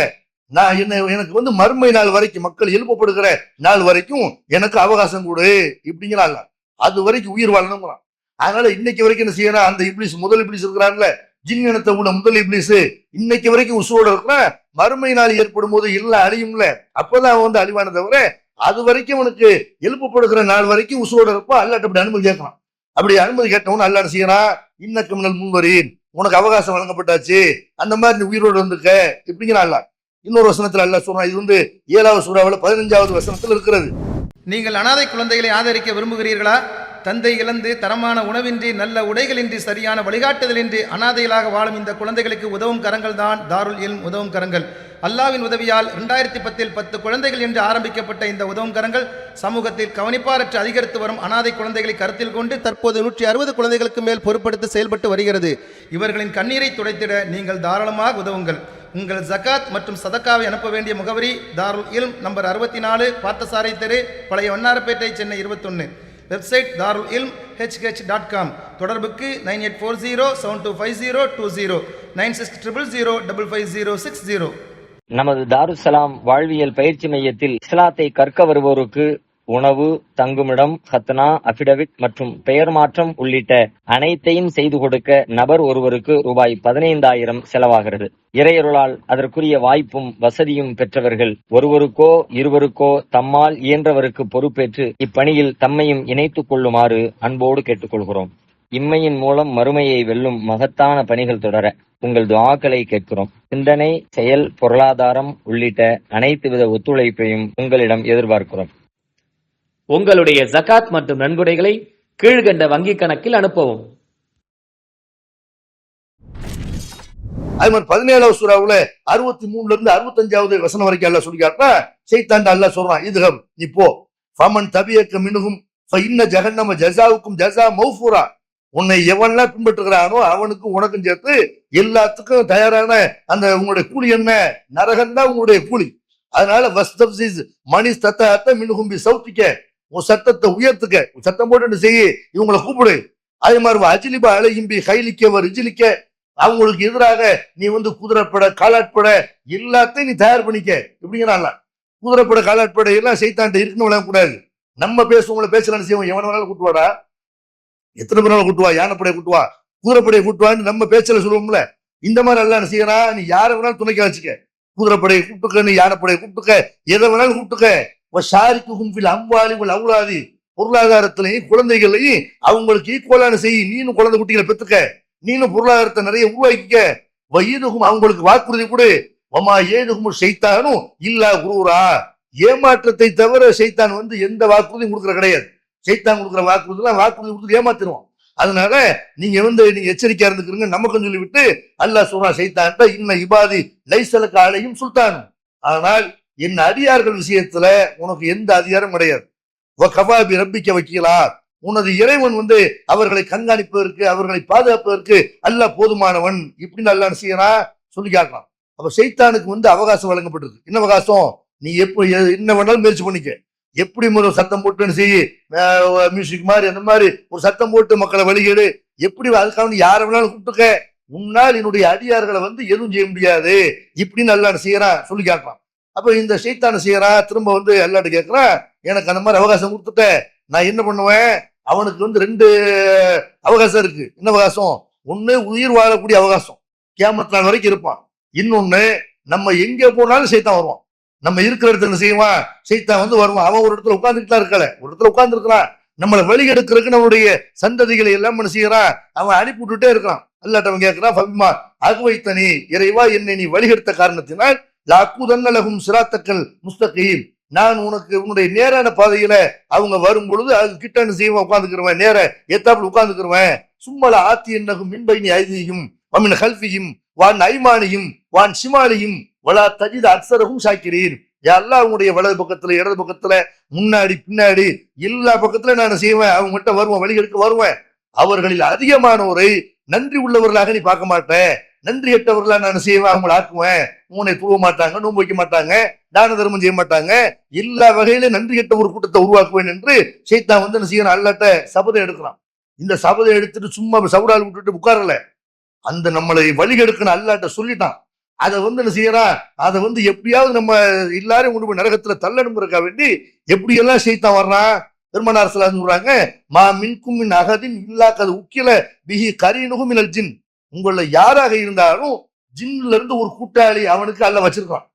நான் எனக்கு வந்து மறுமை நாள் வரைக்கும், மக்கள் எழுப்பப்படுகிற நாள் வரைக்கும் எனக்கு அவகாசம் கொடு இப்படிங்கிறான். அது வரைக்கும் உயிர் வாழணுங்கிறான். அதனால இன்னைக்கு வரைக்கும் என்ன செய்யறான், அந்த இப்ளீஸ், முதல் இப்ளீஸ் இருக்கிறான்ல, ஜின் இனத்தை உள்ள முதல் இப்ளீஸ், இன்னைக்கு வரைக்கும் உசுவோட இருக்கிறான். மறுமை நாள் ஏற்படும் போது எல்லாம் அழியும்ல, அப்பதான் அவன் வந்து அழிவான தவிர அது வரைக்கும் அவனுக்கு எழுப்பப்படுகிற நாள் வரைக்கும் உசுவோட இருப்பான். அல்லாட்ட அப்படி அனுமதி கேட்கறான். அப்படி அனுமதி கேட்டவன் அல்லா என்ன செய்யறான், இன்னக்கு மினல் முன்வரீன், உனக்கு அவகாசம் வழங்கப்பட்டாச்சு, அந்த மாதிரி நீ உயிரோடு இருந்துக்க இப்படிங்கிற அல்லாஹ். இன்னொரு வசனத்துல அல்லாஹ் சொல்றான், இது வந்து 7வது சூராவுல 15வது வசனத்துல இருக்கிறது. நீங்கள் அனாதை குழந்தைகளை ஆதரிக்க விரும்புகிறீர்களா? தந்தை இழந்து, தரமான உணவின்றி, நல்ல உடைகளின்றி, சரியான வழிகாட்டுதலின்றி அனாதைகளாக வாழும் இந்த குழந்தைகளுக்கு உதவும் கரங்கள் தான் தாருல் இல்ம் உதவும் கரங்கள். அல்லாஹ்வின் உதவியால் 2010 10 குழந்தைகள் என்று ஆரம்பிக்கப்பட்ட இந்த உதவும் கரங்கள் சமூகத்தில் கவனிப்பாரற்று அதிகரித்து வரும் அனாதை குழந்தைகளை கருத்தில் கொண்டு தற்போது 160 குழந்தைகளுக்கு மேல் பொறுப்படுத்தி செயல்பட்டு வருகிறது. இவர்களின் கண்ணீரை துடைத்திட நீங்கள் தாராளமாக உதவுங்கள். உங்கள் ஜகாத் மற்றும் சதக்காவை அனுப்ப வேண்டிய முகவரி தாருல் இல்ம், நம்பர் 64, பார்த்தசாரை தெரு, பழைய வண்ணாரப்பேட்டை, சென்னை 21. வெப்சைட் தாருல் இல்ம் hh.com. தொடர்புக்கு 9840725020, 9600055060. நமது தாருஸ்ஸலாம் வாழ்வியல் பயிற்சி மையத்தில் இஸ்லாத்தை கற்க வருவோருக்கு உணவு, தங்குமிடம், ஹத்னா, அபிடவிட் மற்றும் பெயர் மாற்றம் உள்ளிட்ட அனைத்தையும் செய்து கொடுக்க நபர் ஒருவருக்கு ரூபாய் 15,000 செலவாகிறது. இறையருளால் அதற்குரிய வாய்ப்பும் வசதியும் பெற்றவர்கள் ஒருவருக்கோ இருவருக்கோ தம்மால் இயன்றவருக்கு பொறுப்பேற்று இப்பணியில் தம்மையும் இணைத்துக் கொள்ளுமாறு அன்போடு கேட்டுக்கொள்கிறோம். இம்மையின் மூலம் மறுமையை வெல்லும் மகத்தான பணிகள் தொடர உங்கள் துஆக்களை கேட்கிறோம். சிந்தனை, செயல், பொருளாதாரம் உள்ளிட்ட அனைத்து வித ஒத்துழைப்பையும் உங்களிடம் எதிர்பார்க்கிறோம். உங்களுடைய ஜகாத் மற்றும் நன்கொடைகளை கீழ்கண்ட வங்கிக் கணக்கில் அனுப்பவும். அது மாதிரி 17வது சூராவுல 63ல இருந்து 65வது வசனம் வரைக்கும் அல்லாஹ் சொல்லி காட்டுறா. ஷைத்தான் அல்லாஹ் சொல்றான், இதுகம் நீ போ, ஃபமன் தபியக்க மின்ஹும் ஃபஇன்ன ஜஹன்னம ஜஸாவுக்கும் ஜஸா மௌஃபூரா, உன்னை எவன்லாம் பின்பற்றுகிறானோ அவனுக்கும் உனக்கும் சேர்த்து எல்லாத்துக்கும் தயாரான அந்த உங்களுடைய கூலி என்ன? நரகம் தான் உங்களுடைய கூலி. அதனால வஸ்தப்சிஸ் மணி தத்த மின்ஹும்பி சௌத்திக்க, உன் சத்தத்தை உயர்த்துக்க, சத்தம் போட்டு செய்ய, இவங்களை கூப்பிடு. அதே மாதிரி அஜிலிபா அழகிம்பி கைலிக்க ரிஜிலிக்க, அவங்களுக்கு எதிராக நீ வந்து குதிரைப்பட காலாட்பட எல்லாத்தையும் நீ தயார் பண்ணிக்க. இப்படிங்கிறான்ல, குதிரைப்பட காலாட்பட எல்லாம் செய்தான்ட்டு இருக்குன்னு விளங்கக்கூடாது. நம்ம பேசுவவங்களை பேசலான்னு செய்வோம். எவன வேணாலும் கூட்டுவாடா, எத்தனை பேர் கூட்டுவா, யானைப்படையை கூட்டுவா, குதிரைப்படையை கூட்டுவான்னு நம்ம பேச்சல சொல்லுவோம்ல. இந்த மாதிரி எல்லாம் என்ன செய்யறான், நீ யாரை வேணாலும் துணைக்க வச்சுக்க, குதிரைப்படையை கூப்பிட்டுக்க, நீ யானைப்படையை கூப்பிட்டுக்க, எதை வேணாலும் கூப்பிட்டுக்க. ஷாரிக்கு கும்பில் அம்பாலி அவுலாதி, பொருளாதாரத்திலையும் குழந்தைகளையும் அவங்களுக்கு ஈக்குவலான செய்ய. நீனும் குழந்தை குட்டிகளை பெற்றுக்க, நீனும் பொருளாதாரத்தை நிறைய உருவாக்கிக்க. வயதுகும் அவங்களுக்கு வாக்குறுதி கொடு. வமா ஏதுகும் செய்தானும் இல்லா குருரா, ஏமாற்றத்தை தவிர செய்தான் வந்து எந்த வாக்குறுதியும் கொடுக்குற கிடையாது. செய்தான் கொடுக்குற வாக்குறுதிலாம் வாக்குறுதி கொடுத்து ஏமாத்திடுவோம். அதனால நீங்க நீங்க எச்சரிக்கையா இருந்துக்கிறீங்க நமக்கு சொல்லிவிட்டு அல்லாஹ் சொல்றான் செய்தான் இன்ன இபாதி லைசலுக்கு ஆலையும் சுல்தானும். ஆனால் என் அடியார்கள் விஷயத்துல உனக்கு எந்த அதிகாரம் கிடையாது. கபாபி ரப்பிக்க வைக்கலா, உனது இறைவன் அவர்களை கண்காணிப்பதற்கு அவர்களை பாதுகாப்பதற்கு அல்லாஹ் போதுமானவன். இப்படின்னு அல்லாஹ் செய்யறான் சொல்லி காட்டலாம். அப்ப சைத்தானுக்கு அவகாசம் வழங்கப்பட்டிருக்கு. என்ன அவகாசம்? நீ எப்படி என்ன வேணாலும் முயற்சி பண்ணிக்க, எப்படி ஒரு சத்தம் போட்டு செய்ய, மியூசிக் மாதிரி அந்த மாதிரி ஒரு சத்தம் போட்டு மக்களை வழிகேடு, எப்படி அதுக்காக யாரை வேணாலும் கூப்பிட்டுக்க, உன்னால் என்னுடைய அடியார்களை எதுவும் செய்ய முடியாது. இப்படின்னு அல்லாஹ் செய்யறான் சொல்லி காட்டலாம். அப்ப இந்த சைத்தான செய்யறான், திரும்ப அல்லாஹ்ட்ட கேட்கறான், எனக்கு அந்த மாதிரி அவகாசம் கொடுத்துட்ட, நான் என்ன பண்ணுவேன்? அவனுக்கு 2 அவகாசம் இருக்கு. என்ன அவகாசம்? ஒண்ணு உயிர் வாழக்கூடிய அவகாசம், கியாமத் நாள் வரைக்கும் இருப்பான். இன்னொன்னு நம்ம எங்க போனாலும் சைத்தான் வருவான். நம்ம இருக்கிற இடத்துல என்ன செய்வான்? சைத்தான் வருவான். அவன் ஒரு இடத்துல உட்கார்ந்துட்டு இருக்கல, ஒரு இடத்துல உட்கார்ந்து இருக்கிறான். நம்மளை வழிகெடுக்கிறதுக்கு நம்மளுடைய சந்ததிகளை எல்லாம் என்ன செய்யறான்? அவன் அனுப்பி விட்டுட்டே இருக்கான். அல்லாஹ் அவன் கேட்கிறான், ஃபபிமா அகுவைத்தனி, இறைவா என்னை நீ வழிகெடுத்த காரணத்தினால் லாக்குதன்னலகும் சிராத்தக்கல் முஸ்தகீம், நான் உனக்கு உன்னுடைய நேரான பாதையில அவங்க வரும் பொழுது அது கிட்ட என்ன செய்வான்? உட்கார்ந்துக்கிறவன், நேர எத்தாப்புல உட்கார்ந்துக்கிறவன். சும்மல ஆத்தி என்னகும் மின்பைனி ஐதியும் வமின் ஹல்ஃபியும் வான் ஐமானியும் வான் சிமாலியும் வலா தஜித் அக்ஸரகும் ஷாக்கிரீன். எல்லாம் அவங்களுடைய வலது பக்கத்துல இடது பக்கத்துல முன்னாடி பின்னாடி எல்லா பக்கத்துல நான் செய்வேன், அவங்க மட்டும் வருவேன், வழிகளுக்கு வருவேன். அவர்களில் அதிகமானோரை நன்றி உள்ளவர்களாக நீ பார்க்க மாட்டேன், நன்றி கெட்டவர்களா நான் செய்வேன், அவங்களை ஆக்குவேன். மூனை தூவ மாட்டாங்க, நோன்பு வைக்க மாட்டாங்க, தான தர்மம் செய்ய மாட்டாங்க, எல்லா வகையிலும் நன்றி கெட்ட ஒரு கூட்டத்தை உருவாக்குவேன் என்று சைத்தான் என்ன செய்யணும்? அல்லாஹ்ட்ட சபதம் எடுக்கிறான். இந்த சபதம் எடுத்துட்டு சும்மா சவுடால் விட்டுட்டு உட்காரல, அந்த நம்மளை வழிகெடுக்கணும் அல்லாஹ்ட்ட சொல்லிட்டான். அதை என்ன செய்யறான்? அதை எப்படியாவது நம்ம எல்லாரும் கொண்டு போய் நரகத்துல தள்ளணுங்கிறக்கா வேண்டி எப்படியெல்லாம் சைத்தான் வர்றான். பெருமானார் ஸல்லல்லாஹு அலைஹி வஸல்லம் சொல்றாங்க, மா மின்கும் மின் அஹதின் இல்லா கது உக்கில பிஹி கரீனுஹு மினல் ஜின், உங்கள யாராக இருந்தாலும் ஜின்ல இருந்து ஒரு கூட்டாளி அவனுக்கு அல்லாஹ் வச்சிருக்கான்.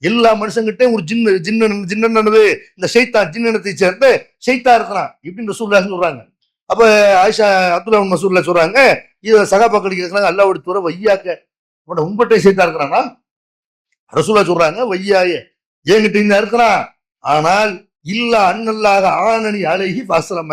எல்லா மனுஷங்கிட்டே ஒரு ஜின்னது இந்த ஷைத்தான், ஜின்னத்தை சேர்ந்த ஷைத்தான் இருக்கிறான் இப்படின்னு ரசூலுல்லாஹ் சொல்றாங்க. அப்ப ஆயிஷா அப்துல்லா மசூர்ல சொல்றாங்க, இத சகாபாக்கள் கேட்கறாங்க, அல்லாஹ்வுடைய துறை வையாக்க உங்கள்கிட்ட சைத்தான் இருக்கிறானா? ரசூலுல்லாஹ் சொல்றாங்க, வையாயே என்கிட்ட இன்னும் இருக்கிறான், ஆனால் இல்ல அன்னல்லாக ஆனனி அலைஹி ஃபஸ்லம,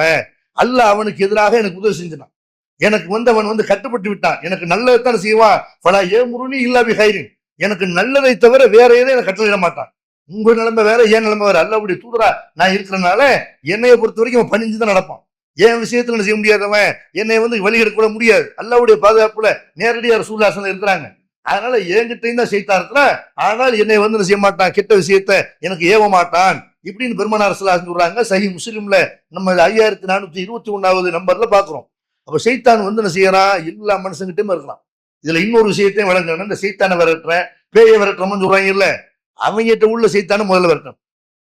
அல்லாஹ் அவனுக்கு எதிராக எனக்கு உதவி செஞ்சான், எனக்கு அவன் கட்டுப்பட்டு விட்டான், எனக்கு நல்லதைத்தான் செய்வான். ஃபலா ஏமுருனி இல்லா பிஹைரின், எனக்கு நல்லதை தவிர வேற எதையும் எனக்கு கட்டளையிட மாட்டான். உங்க நிலைமை வேற, என் நிலைமை வேற. அல்லாஹ்வுடைய தூதரா நான் இருக்கிறனால என்னைய பொறுத்த வரைக்கும் அவன் பணிஞ்சுதான் நடப்பான். என் விஷயத்துல என்ன செய்ய முடியாதவன், என்னை வழிகெடுக்க கூட முடியாது. அல்லாஹ்வுடைய பாதுகாப்புல நேரடியாக ரசூலுல்லாஹ் ஸல்லல்லாஹு அலைஹி வஸல்லம் இருக்கிறாங்க. அதனால என்கிட்டையும் தான் சைத்தான் இருக்கிறான், ஆனால் என்னை என்ன செய்ய மாட்டான், கெட்ட விஷயத்த எனக்கு ஏவ மாட்டான் இப்படின்னு பெருமானார் ஸல்லல்லாஹு அலைஹி வஸல்லம் சொல்றாங்க. சஹீஹ் முஸ்லிம்ல நம்ம 5421வது நம்பர்ல பாக்குறோம். அப்ப சைத்தான் என்ன செய்யறான்? எல்லா மனுஷங்கிட்டையும் இருக்கலாம். இதுல இன்னொரு விஷயத்தையும் விளங்கணும். இந்த சைத்தானை விரட்டுறேன், பேயை விரட்டுறோம்னு சொல்றாங்க இல்ல, அவங்ககிட்ட உள்ள சைத்தானை முதல்ல விரட்டணும்.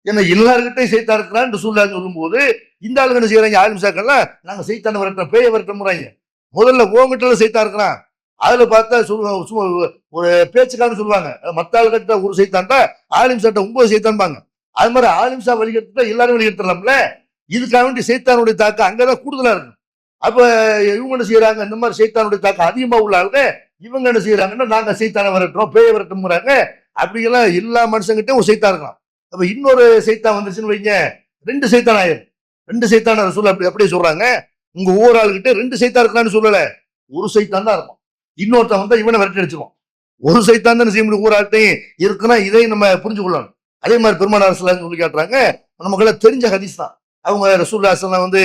ஏன்னா எல்லாருக்கிட்டையும் சைத்தான் இருக்கிறான்னு ரசூலுல்லாஹ் சொல்லும் போது இந்த ஆளுங்க என்ன செய்யறாங்க? ஆலிம்சாக்கள்லாம் நாங்க சைத்தானை விரட்டுறோம், பேயை விரட்டுறாங்க. முதல்ல உங்ககிட்ட சைத்தான் இருக்கிறான், அதுல பார்த்தா சொல்லுவாங்க, ஒரு பேச்சுக்காரன்னு சொல்லுவாங்க, மத்த ஆளுகிட்ட ஒரு சைத்தான்டா ஆலிம் சாட்ட 9 சைத்தான்பாங்க. அது மாதிரி ஆலிம்சா வழிகெடுத்துட்டா எல்லாரும் வழிகெடுத்துடலாம்ல. இதுக்காக வேண்டி சைத்தானுடைய தாக்கம் அங்கதான் கூடுதலா இருக்கும். அப்ப இவங்க என்ன செய்யறாங்க? இந்த மாதிரி சைத்தானுடைய தாக்கம் அதிகமா உள்ள ஆளுங்க இவங்க என்ன செய்யறாங்கன்னா, நாங்க சைத்தானை விரட்டுறோம், பேய விரட்டுறாங்க. அப்படியெல்லாம் எல்லா மனுஷங்கிட்டையும் ஒரு சைத்தான் இருக்கலாம். அப்ப இன்னொரு சைத்தான் வந்துச்சுன்னு வைங்க, 2 சைத்தான் ஆயிரும். 2 சைத்தான ரசூல் அப்படியே சொல்றாங்க. உங்க ஒவ்வொரு ஆளுகிட்ட 2 சைத்தான் இருக்கலாம்னு சொல்லல, ஒரு சைத்தான் தான் இருக்கும். இன்னொருத்தன் இவனை விரட்டி அடிச்சிருவான். ஒரு சைத்தான் தான் செய்ய முடியும். ஒவ்வொரு ஆள்கிட்டையும் இருக்குன்னா இதையும் நம்ம புரிஞ்சு கொள்ளணும். அதே மாதிரி பெருமானார் ஸல்லல்லாஹு அலைஹி வஸல்லம் சொல்லி காட்டுறாங்க, நமக்கு தெரிஞ்ச ஹதீஸ் தான். அவங்க ரசூலுல்லாஹி ஸல்லல்லாஹு அலைஹி வஸல்லம் வந்து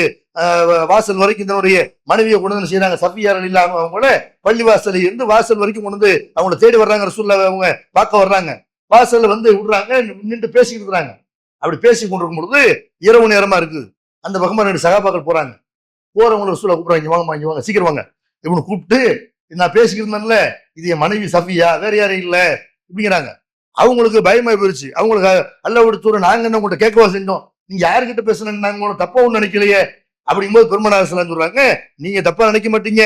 வாசல் வரைக்கும் தன்னுடைய மனைவியை கொண்டு வந்து செய்யறாங்க. சஃபியா ரலியல்லாஹு அன்ஹா அவங்கள பள்ளி வாசல்ல இருந்து வாசல் வரைக்கும் கொண்டு வந்து அவங்கள தேடி வர்றாங்க. ரசூலுல்லாஹ் அவங்க பார்க்க வர்றாங்க. வாசல்ல வந்து விடுறாங்க, நின்று பேசிக்கிட்டு இருக்கிறாங்க. அப்படி பேசி கொண்டிருக்கும் பொழுது இரவு நேரமா இருக்குது. அந்த பக்கமா 2 சகாபாக்கள் போறாங்க. போறவங்க ரசூலுல்லாஹ் கூப்பிடுறாங்க, இங்க வாங்கம்மா, இங்க வாங்க, சீக்கிரம் வாங்க. இவனு கூப்பிட்டு, நான் பேசிக்கிட்டு இருந்தேன்ல, இது என் மனைவி சஃபியா, வேற யாரும் இல்ல இப்படிங்கிறாங்க. அவங்களுக்கு பயமா போயிருச்சு. அவங்களுக்கு அல்லாஹ்வுடைய தூதர், நாங்க என்ன உங்கள்கிட்ட கேட்கவா செஞ்சோம், நீங்க யாருக்கிட்ட பேசணும், நாங்க உங்களை தப்பா ஒண்ணு நினைக்கலையே அப்படிங்கும்போது பெருமானார் ஸல்லல்லாஹு அலைஹி வஸல்லம் சொல்றாங்க, நீங்க தப்பா நினைக்க மாட்டீங்க,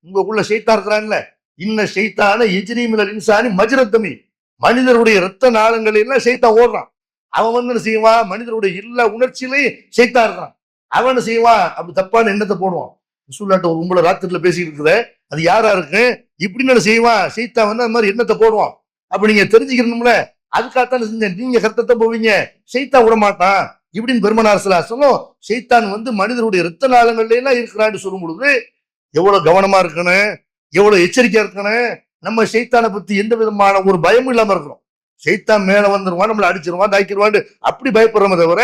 உங்களுக்குள்ள ஷைத்தான் இருக்கிறான்ல, இன்ன ஷைத்தான யஜ்ரி மினல் இன்சானி மஜ்ரத்தமி, மனிதருடைய ரத்த நாளங்கள் எல்லாம் ஷைத்தான் ஓடுறான். அவன் வந்து என்ன செய்வான், மனிதருடைய எல்லா உணர்ச்சியிலையும் ஷைத்தான் இருக்கான். அவன் என்ன செய்வான், அப்படி தப்பான எண்ணத்தை போடுவான். ரசூலுல்லாஹ்ட்ட ஒரு உங்களை ராத்திரில பேசிக்கிட்டு இருக்குத, அது யாரா இருக்கு இப்படின்னு என்ன செய்வான், ஷைத்தான் வந்து அந்த மாதிரி எண்ணத்தை போடுவான். அப்ப நீங்க தெரிஞ்சுக்கணும்ல, அதுக்காகத்தான் செஞ்சேன், நீங்க கருத்தத்தை போவீங்க, ஷைத்தான் விட மாட்டான் இப்படின்னு பெருமானார் ஸல்லல்லாஹு அலைஹி வஸல்லம் ஷைத்தான் வந்து மனிதருடைய ரத்த நாளங்கள்ல எல்லாம் இருக்கிறான்னு சொல்லும் பொழுது எவ்வளவு கவனமா இருக்கணும், எவ்வளவு எச்சரிக்கையா இருக்கணும். நம்ம ஷைத்தானை பத்தி எந்த விதமான ஒரு பயமும் இல்லாம இருக்கிறோம். ஷைத்தான் மேல வந்துருவான், நம்மளை அடிச்சிருவான், தாக்கிடுவான் அப்படி பயப்படுறோமே தவிர,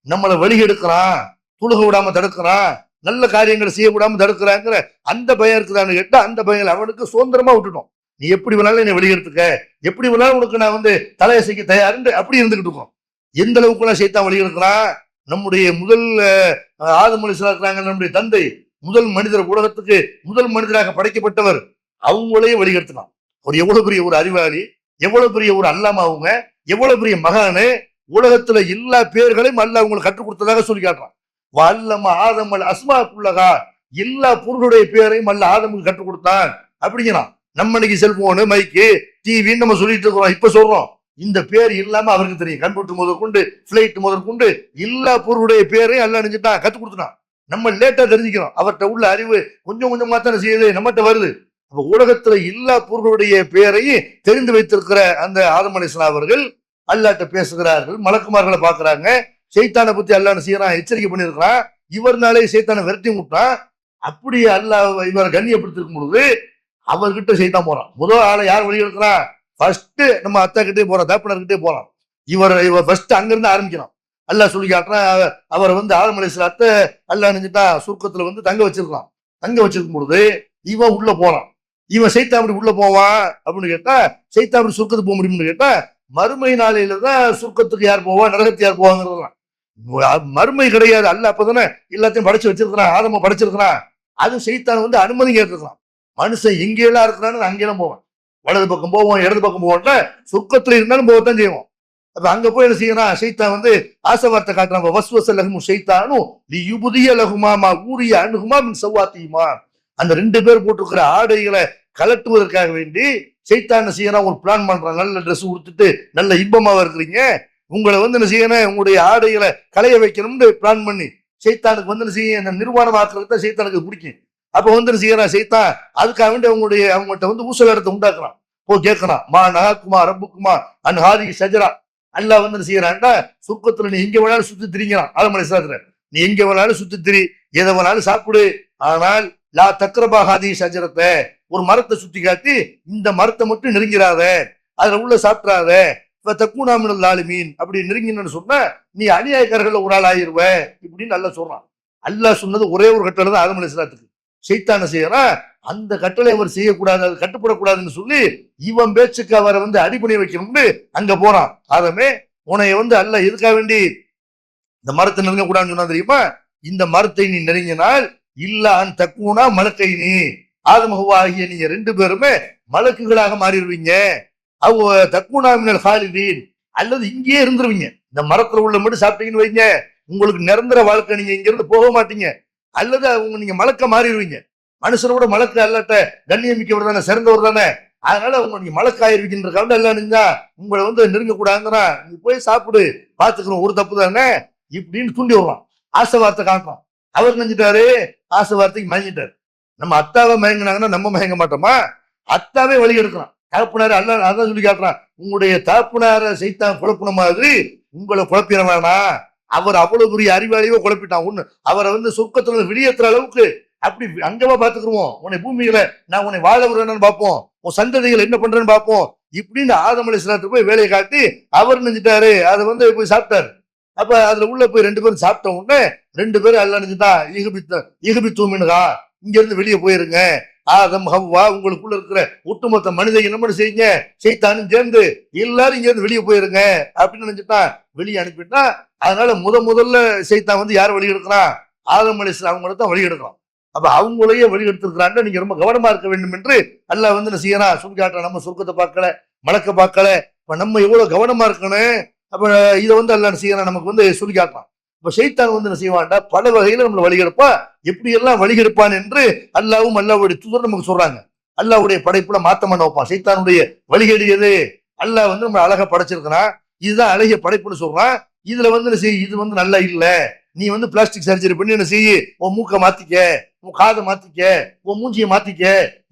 நம்மளை வழி எடுக்கிறான், துழுக விடாம தடுக்கிறான், நல்ல காரியங்களை செய்ய விடாம தடுக்கிறாங்கிற அந்த பயம் இருக்குதான்னு கேட்டா, அந்த பயம் அவனுக்கு சுதந்திரமா விட்டுட்டோம். நீ எப்படி வேணாலும் என்னை வெளியெடுத்துக்க, எப்படி வேணாலும் உனக்கு நான் வந்து தலையசைக்க தயாருன்னு அப்படி இருந்துகிட்டு இருக்கோம். எந்த அளவுக்குலாம் ஷைத்தான் வழி எடுக்கிறான். நம்முடைய முதல் ஆதம் அலைஹிஸ்ஸலாம் இருக்கிறாங்க, நம்முடைய தந்தை, முதல் மனிதர், உலகத்துக்கு முதல் மனிதராக படைக்கப்பட்டவர், அவங்களே வழிகெடுத்துனான். அவர் எவ்வளவு பெரிய ஒரு அறிவாளி, எவ்வளவு பெரிய ஒரு அல்லாம, அவங்க எவ்வளவு பெரிய மகானு, உலகத்துல எல்லா பேர்களையும் அல்லாஹ் அவங்களுக்கு கற்றுக் கொடுத்ததாக சொல்லி காட்டுறான். வல்லம ஆதம் அஸ்மா குல்லகா, எல்லா பொருளுடைய பேரையும் அல்லாஹ் ஆதமுக்கு கற்றுக் கொடுத்தான் அப்படிங்கிறான். நம்ம இன்னைக்கு செல்போனு, மைக்கு, டிவின்னு நம்ம சொல்லிட்டு இருக்கிறோம். இப்ப சொல்றோம், இந்த பேர் இல்லாம அவருக்கு தெரியும். கம்ப்யூட்டர் முதற்கொண்டு, பிளைட் முதற்கொண்டு எல்லா பொருளுடைய பேரையும் அல்லாஹ் நினைச்சுட்டான், கற்றுக் கொடுத்துட்டான். நம்ம லேட்டா தெரிஞ்சுக்கிறோம். அவர்கிட்ட உள்ள அறிவு கொஞ்சம் கொஞ்சமா தானே செய்யுது, நம்மகிட்ட வருது. அப்ப உலகத்துல எல்லா பொருளுடைய பேரையும் தெரிந்து வைத்திருக்கிற அந்த ஆதம் அலைஹிஸ்ஸலாம் அவர்கள் அல்லாஹ்ட்ட பேசுகிறார்கள், மலக்குமார்களை பாக்குறாங்க. ஷைத்தானை பத்தி அல்லாஹ் செய்யறான், எச்சரிக்கை பண்ணிருக்கிறான். இவர்னாலே ஷைத்தானை விரட்டி விட்டான். அப்படி அல்லாஹ் இவரை கண்ணியப்படுத்திருக்கும் பொழுது அவர்கிட்ட ஷைத்தான் போறான். முதல் ஆளை யார் வழி எடுக்கிறான், ஃபர்ஸ்ட் நம்ம அத்தா கிட்டே போறான், தாப்பனர்கிட்டே போறான். இவர் ஃபர்ஸ்ட் அங்கிருந்து ஆரம்பிக்கிறான். அல்லாஹ் சொல்லி காட்டுறான், அவரை வந்து ஆதம் அலைஹிஸ்ஸலாத்தை அல்லாஹ் நினைச்சுட்டா சுருக்கத்துல வந்து தங்க வச்சிருக்கான். தங்க வச்சிருக்கும் பொழுது இவன் உள்ள போறான். இவன் ஷைத்தான் அப்படி உள்ள போவான் அப்படின்னு கேட்டா, ஷைத்தான் அப்படி சுருக்கத்துக்கு போக முடியும்னு கேட்டா, மறுமை நாளையில தான் சுருக்கத்துக்கு யார் போவா, நரகத்துக்கு யார் போவாங்கிறதுலாம் மறுமை கிடையாது. அல்லாஹ் அப்பதானே எல்லாத்தையும் படைச்சு வச்சிருக்கிறான், ஆதம படைச்சிருக்கிறான். அது ஷைத்தான் வந்து அனுமதி கேட்டிருக்கிறான். மனுஷன் எங்கெல்லாம் இருக்கிறான்னு அங்கெல்லாம் போவான், வலது பக்கம் போவோம், இடது பக்கம் போவோம்ல, சொர்க்கத்துல இருந்தாலும் போகத்தான் செய்வோம். அப்ப அங்க போய் என்ன செய்யறான், ஷைத்தான் வந்து ஆசை வார்த்தை காட்டுறான். வஸ்வஸ லஹும் ஷைத்தானு லியுப்திய லஹுமா மா ஊரிய அன்ஹுமா மின் சவாத்திஹிமா. அந்த 2 பேர் போட்டிருக்கிற ஆடைகளை கலட்டுவதற்காக வேண்டி ஷைத்தான் செய்யறான், ஒரு பிளான் பண்றான். நல்ல ட்ரெஸ் கொடுத்துட்டு நல்ல இன்பமாவா இருக்கிறீங்க, உங்களை வந்து என்ன செய்யணும், உங்களுடைய ஆடைகளை களைய வைக்கணும்னு பிளான் பண்ணி ஷைத்தானுக்கு வந்து என்ன செய்ய, நிர்வாணமாக்குறது தான் ஷைத்தானுக்கு பிடிக்கும். அப்ப வந்து என்ன செய்யறான் ஷைத்தான், அதுக்காக வேண்டி அவங்கள்ட்ட வந்து ஊசல் இடத்தை உண்டாக்குறான். போ கேட்கறான், மா நஹாக்குமா ரப்புக்குமா அன் ஹாதிஹி ஷஜரா. அல்லாஹ் வந்து என்ன செய்யறான்டா, சுருக்கத்துல நீ எங்க வேணாலும் சுத்தி திரிங்கிறான். ஆதம் அலைஹிஸ்ஸலாம், நீ எங்க வேணாலும் சுத்தி திரி, எதை வேணாலும் சாப்பிடு, ஆனால் லா தக்ரபா ஹாதிஹி ஷஜரத்தை, ஒரு மரத்தை சுத்தி காட்டி இந்த மரத்தை மட்டும் நெருங்கிறாத, அதுல உள்ள சாப்பிடாத, தக்கூனா மினல் ஸாலிமீன். அப்படி நெருங்கினு சொன்னா நீ அநியாயக்காரர்கள் ஒரு ஆள் ஆயிருவ இப்படின்னு நல்லா சொல்றான். அல்லாஹ் சொன்னது ஒரே ஒரு கட்டளை தான் ஆதம் அலைஹிஸ்ஸலாத்துக்கு. ஷைத்தான செய்யறான், அந்த கட்டளை அவர் செய்யக்கூடாது, அது கட்டுப்படக்கூடாதுன்னு சொல்லி இவன் பேச்சுக்கு அவரை வந்து அடிப்பணி வைக்கணும்னு அங்க போறான். ஆதமே, உன்னைய வந்து அல்லாஹ் எதுக்காக வேண்டி இந்த மரத்தை நெருங்க கூடாதுன்னு சொன்னா தெரியுமா, இந்த மரத்தை நீ நெருங்கினால் இல்லான் தக்கூனா மலக்கை, நீ ஆதம் ஹவ்வா ஆகிய நீங்க 2 பேருமே மலக்குகளாக மாறிடுவீங்க. அவ தக்கூனா மினல் ஹாலிதீன், அல்லது இங்கேயே இருந்துருவீங்க. இந்த மரத்துல உள்ள மட்டும் சாப்பிட்டீங்கன்னு வைங்க, உங்களுக்கு நிரந்தர வாழ்க்கை, நீங்க இங்க இருந்து போக மாட்டீங்க. அல்லது நீங்க மலக்க மாறிடுவீங்க. மனுஷனோட மலக்கு அல்லாட்ட கண்ணியமிக்கவர் தானே, சிறந்தவர் தானே, அதனால நீங்க மலக்காயிருவீங்கன்றக்காக எல்லாம் நின்றா உங்களை வந்து நெருங்க கூடாதுங்கிறான். நீ போய் சாப்பிடு, பாத்துக்கிறோம், ஒரு தப்பு தானே இப்படின்னு தூண்டி விடுறான். ஆசை வார்த்தை காட்டுறான். அவர் நினைஞ்சிட்டாரு, ஆசை வார்த்தைக்கு மயங்கிட்டாரு. நம்ம அத்தாவை மயங்கினாங்கன்னா நம்ம மயங்க மாட்டோமா, அத்தாவே வழி எடுக்கிறான். தகப்புனாரு அல்லாஹ் அதான் சொல்லி காட்டுறான், உங்களுடைய தகப்புனார ஷைத்தான் குழப்பின மாதிரி உங்களை குழப்பிட வேணாம். அவர் அவ்வளவு பெரிய அறிவாளியோ குழப்பிட்டான். ஒண்ணு அவரை வந்து சொர்க்கத்துல வெளியேற்றுற அளவுக்கு அப்படி அங்கவா பாத்துக்குருவோம், உன்னை பூமியில நான் உன்னை வாழ விடுறேன்னு பார்ப்போம், உன் சந்ததிகள் என்ன பண்றேன்னு பார்ப்போம் இப்படின்னு ஆதம் அலைஹிஸ்ஸலாத்துக்கு போய் வேலையை காட்டி அவர் நினைச்சிட்டாரு, அதை வந்து போய் சாப்பிட்டாரு. அப்ப அதுல உள்ள போய் 2 பேரும் சாப்பிட்ட உடனே 2 பேரும் அல்ல நினைச்சுட்டா இகுபி தூமினுகா, இங்க இருந்து வெளியே போயிருங்க. ஆதம் ஹவ்வா உங்களுக்குள்ள இருக்கிற ஒட்டுமொத்த மனித இனமனு செய்யுங்க, சைத்தானும் சேர்ந்து எல்லாரும் இங்க இருந்து வெளியே போயிருங்க அப்படின்னு நினைச்சுட்டான். வெளியே அனுப்பிட்டான். அதனால முதல்ல சைத்தான் வந்து யார் வழி எடுக்கிறான்? ஆதம் அலைஹிஸ்ஸலாம் அவங்கள தான் வழி எடுக்கிறான். அப்ப அவங்களையே வழி எடுத்திருக்கிறான்னு நீங்க ரொம்ப கவனமா இருக்க வேண்டும் என்று அல்லாஹ் வந்து என்ன செய்யறான்? சொல்லி காட்டுறான். நம்ம சொர்க்கத்தை பார்க்கல, மலக்க பார்க்கல, இப்ப நம்ம எவ்வளவு கவனமா இருக்கணும். அப்ப இதை வந்து அல்லாஹ் என்ன செய்யறான்? நமக்கு வந்து சொல்லி காட்டுறான். இப்ப ஷைத்தான் வந்து என்ன செய்வான்டா, பல வகையில நம்மளை வழிகெடுப்பான். எப்படி எல்லாம் வழிகெடுப்பான் என்று அல்லாஹ்வும் அல்லாஹ்வுடைய தூதர் நமக்கு சொல்றாங்க. அல்லாஹ்வுடைய படைப்புல மாத்தம் பண்ண வைப்பான். ஷைத்தானுடைய வழிகேடு எது? அல்லாஹ் வந்து நம்ம அழகா படைச்சிருக்கிறான், இதுதான் அழகிய படைப்புன்னு சொல்றான். இதுல வந்து என்ன செய்ய, இது வந்து நல்லா இல்ல, நீ வந்து பிளாஸ்டிக் சர்ஜரி பண்ணி என்ன செய்ய, உன் மூக்கை மாத்திக்க, உன் காதை மாத்திக்க, உன் மூஞ்சியை மாத்திக்க,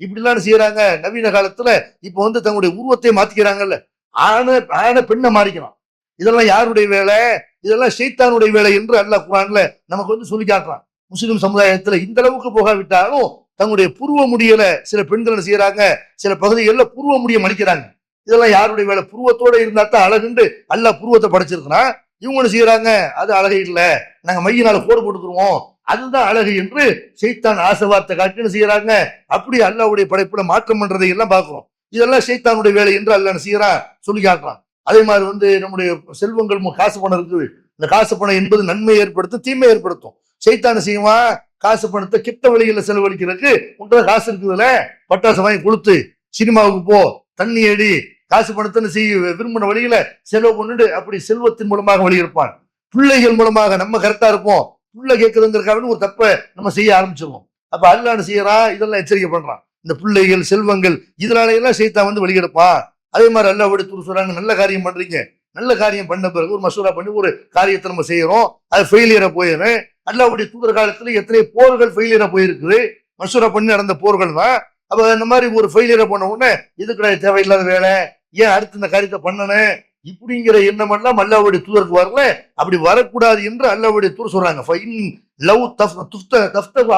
இப்படி எல்லாம் செய்யறாங்க. நவீன காலத்துல இப்ப வந்து தங்களுடைய உருவத்தை மாத்திக்கிறாங்கல்ல, ஆன பெண்ணை மாறிக்கிறான். இதெல்லாம் யாருடைய வேலை? இதெல்லாம் ஷைத்தானுடைய வேலை என்று அல்லாஹ் குர்ஆன்ல நமக்கு வந்து சொல்லி காட்டுறான். முஸ்லிம் சமுதாயத்துல இந்த அளவுக்கு போகாவிட்டாலும் தங்களுடைய புருவ முடியல சில பெண்கள் என்ன செய்யறாங்க, சில பகுதிகளில் புருவ முடிய மடிக்கிறாங்க. இதெல்லாம் யாருடைய வேலை? புருவத்தோட இருந்தா தான் அழகுண்டு அல்லாஹ் புருவத்தை படைச்சிருக்கிறான். இவங்க என்ன செய்யறாங்க, அது அழகு இல்ல, நாங்க மையினால கோடு போட்டுக்கிறோம், அதுதான் அழகு என்று ஷைத்தான் ஆசை வார்த்தை காட்டி என்ன செய்யறாங்க, அப்படி அல்லாஹ்வுடைய படைப்புல மாற்றம் பண்றதை எல்லாம் பார்க்கிறோம். இதெல்லாம் ஷைத்தானுடைய வேலை என்று அல்லாஹ் என்ன செய்யறான்? சொல்லி காட்டுறான். அதே மாதிரி வந்து நம்முடைய செல்வங்கள், காசு பணம் இருக்குது. இந்த காசு பணம் என்பது நன்மை ஏற்படுத்தும், தீமை ஏற்படுத்தும். ஷைத்தான் செய்வான், காசு பணத்தை கிட்ட வழிகளை செலவழிக்கிறதுக்கு உண்ட காசு இருக்குதுல, பட்டாசு வாங்கி கொடுத்து, சினிமாவுக்கு போ, தண்ணி அடி, காசு பணத்தை செய்ய, விரும்பின வழியில செலவு பண்ணிட்டு அப்படி செல்வத்தின் மூலமாக வழியிருப்பான். பிள்ளைகள் மூலமாக நம்ம கரெக்டா இருப்போம், பிள்ளை கேட்கறதுங்கிறக்காக ஒரு தப்பை நம்ம செய்ய ஆரம்பிச்சிருவோம். அப்ப அல்லாஹ் செய்யறான், இதெல்லாம் எச்சரிக்கை பண்றான். இந்த பிள்ளைகள், செல்வங்கள், இதனால எல்லாம் ஷைத்தான் வந்து வழிகெடுப்பான். அதே மாதிரி அல்லாஹ்வுடைய தூதர் சொல்றாங்க, நல்ல காரியம் பண்றீங்க, நல்ல காரியம் பண்ண பிறகு ஒரு மசூரா பண்ணி ஒரு காரியத்தை நம்ம செய்யறோம், அது ஃபெயிலியரா போயிடும். அல்லாஹ்வுடைய தூதர் காலத்துல எத்தனை போர்கள் ஃபெயிலியரா போயிருக்குது, மசூரா பண்ணி நடந்த போர்கள் தான். அப்ப இந்த மாதிரி ஒரு ஃபெயிலியரா போன உடனே இதுக்கு தேவையில்லாத வேலை, ஏன் அடுத்து இந்த காரியத்தை பண்ணணும் இப்படிங்கிற எண்ணம் எல்லாம் அல்லாஹ்வுடைய தூதருக்கு வரல. அப்படி வரக்கூடாது என்று அல்லாஹ்வுடைய தூதர் சொல்றாங்க.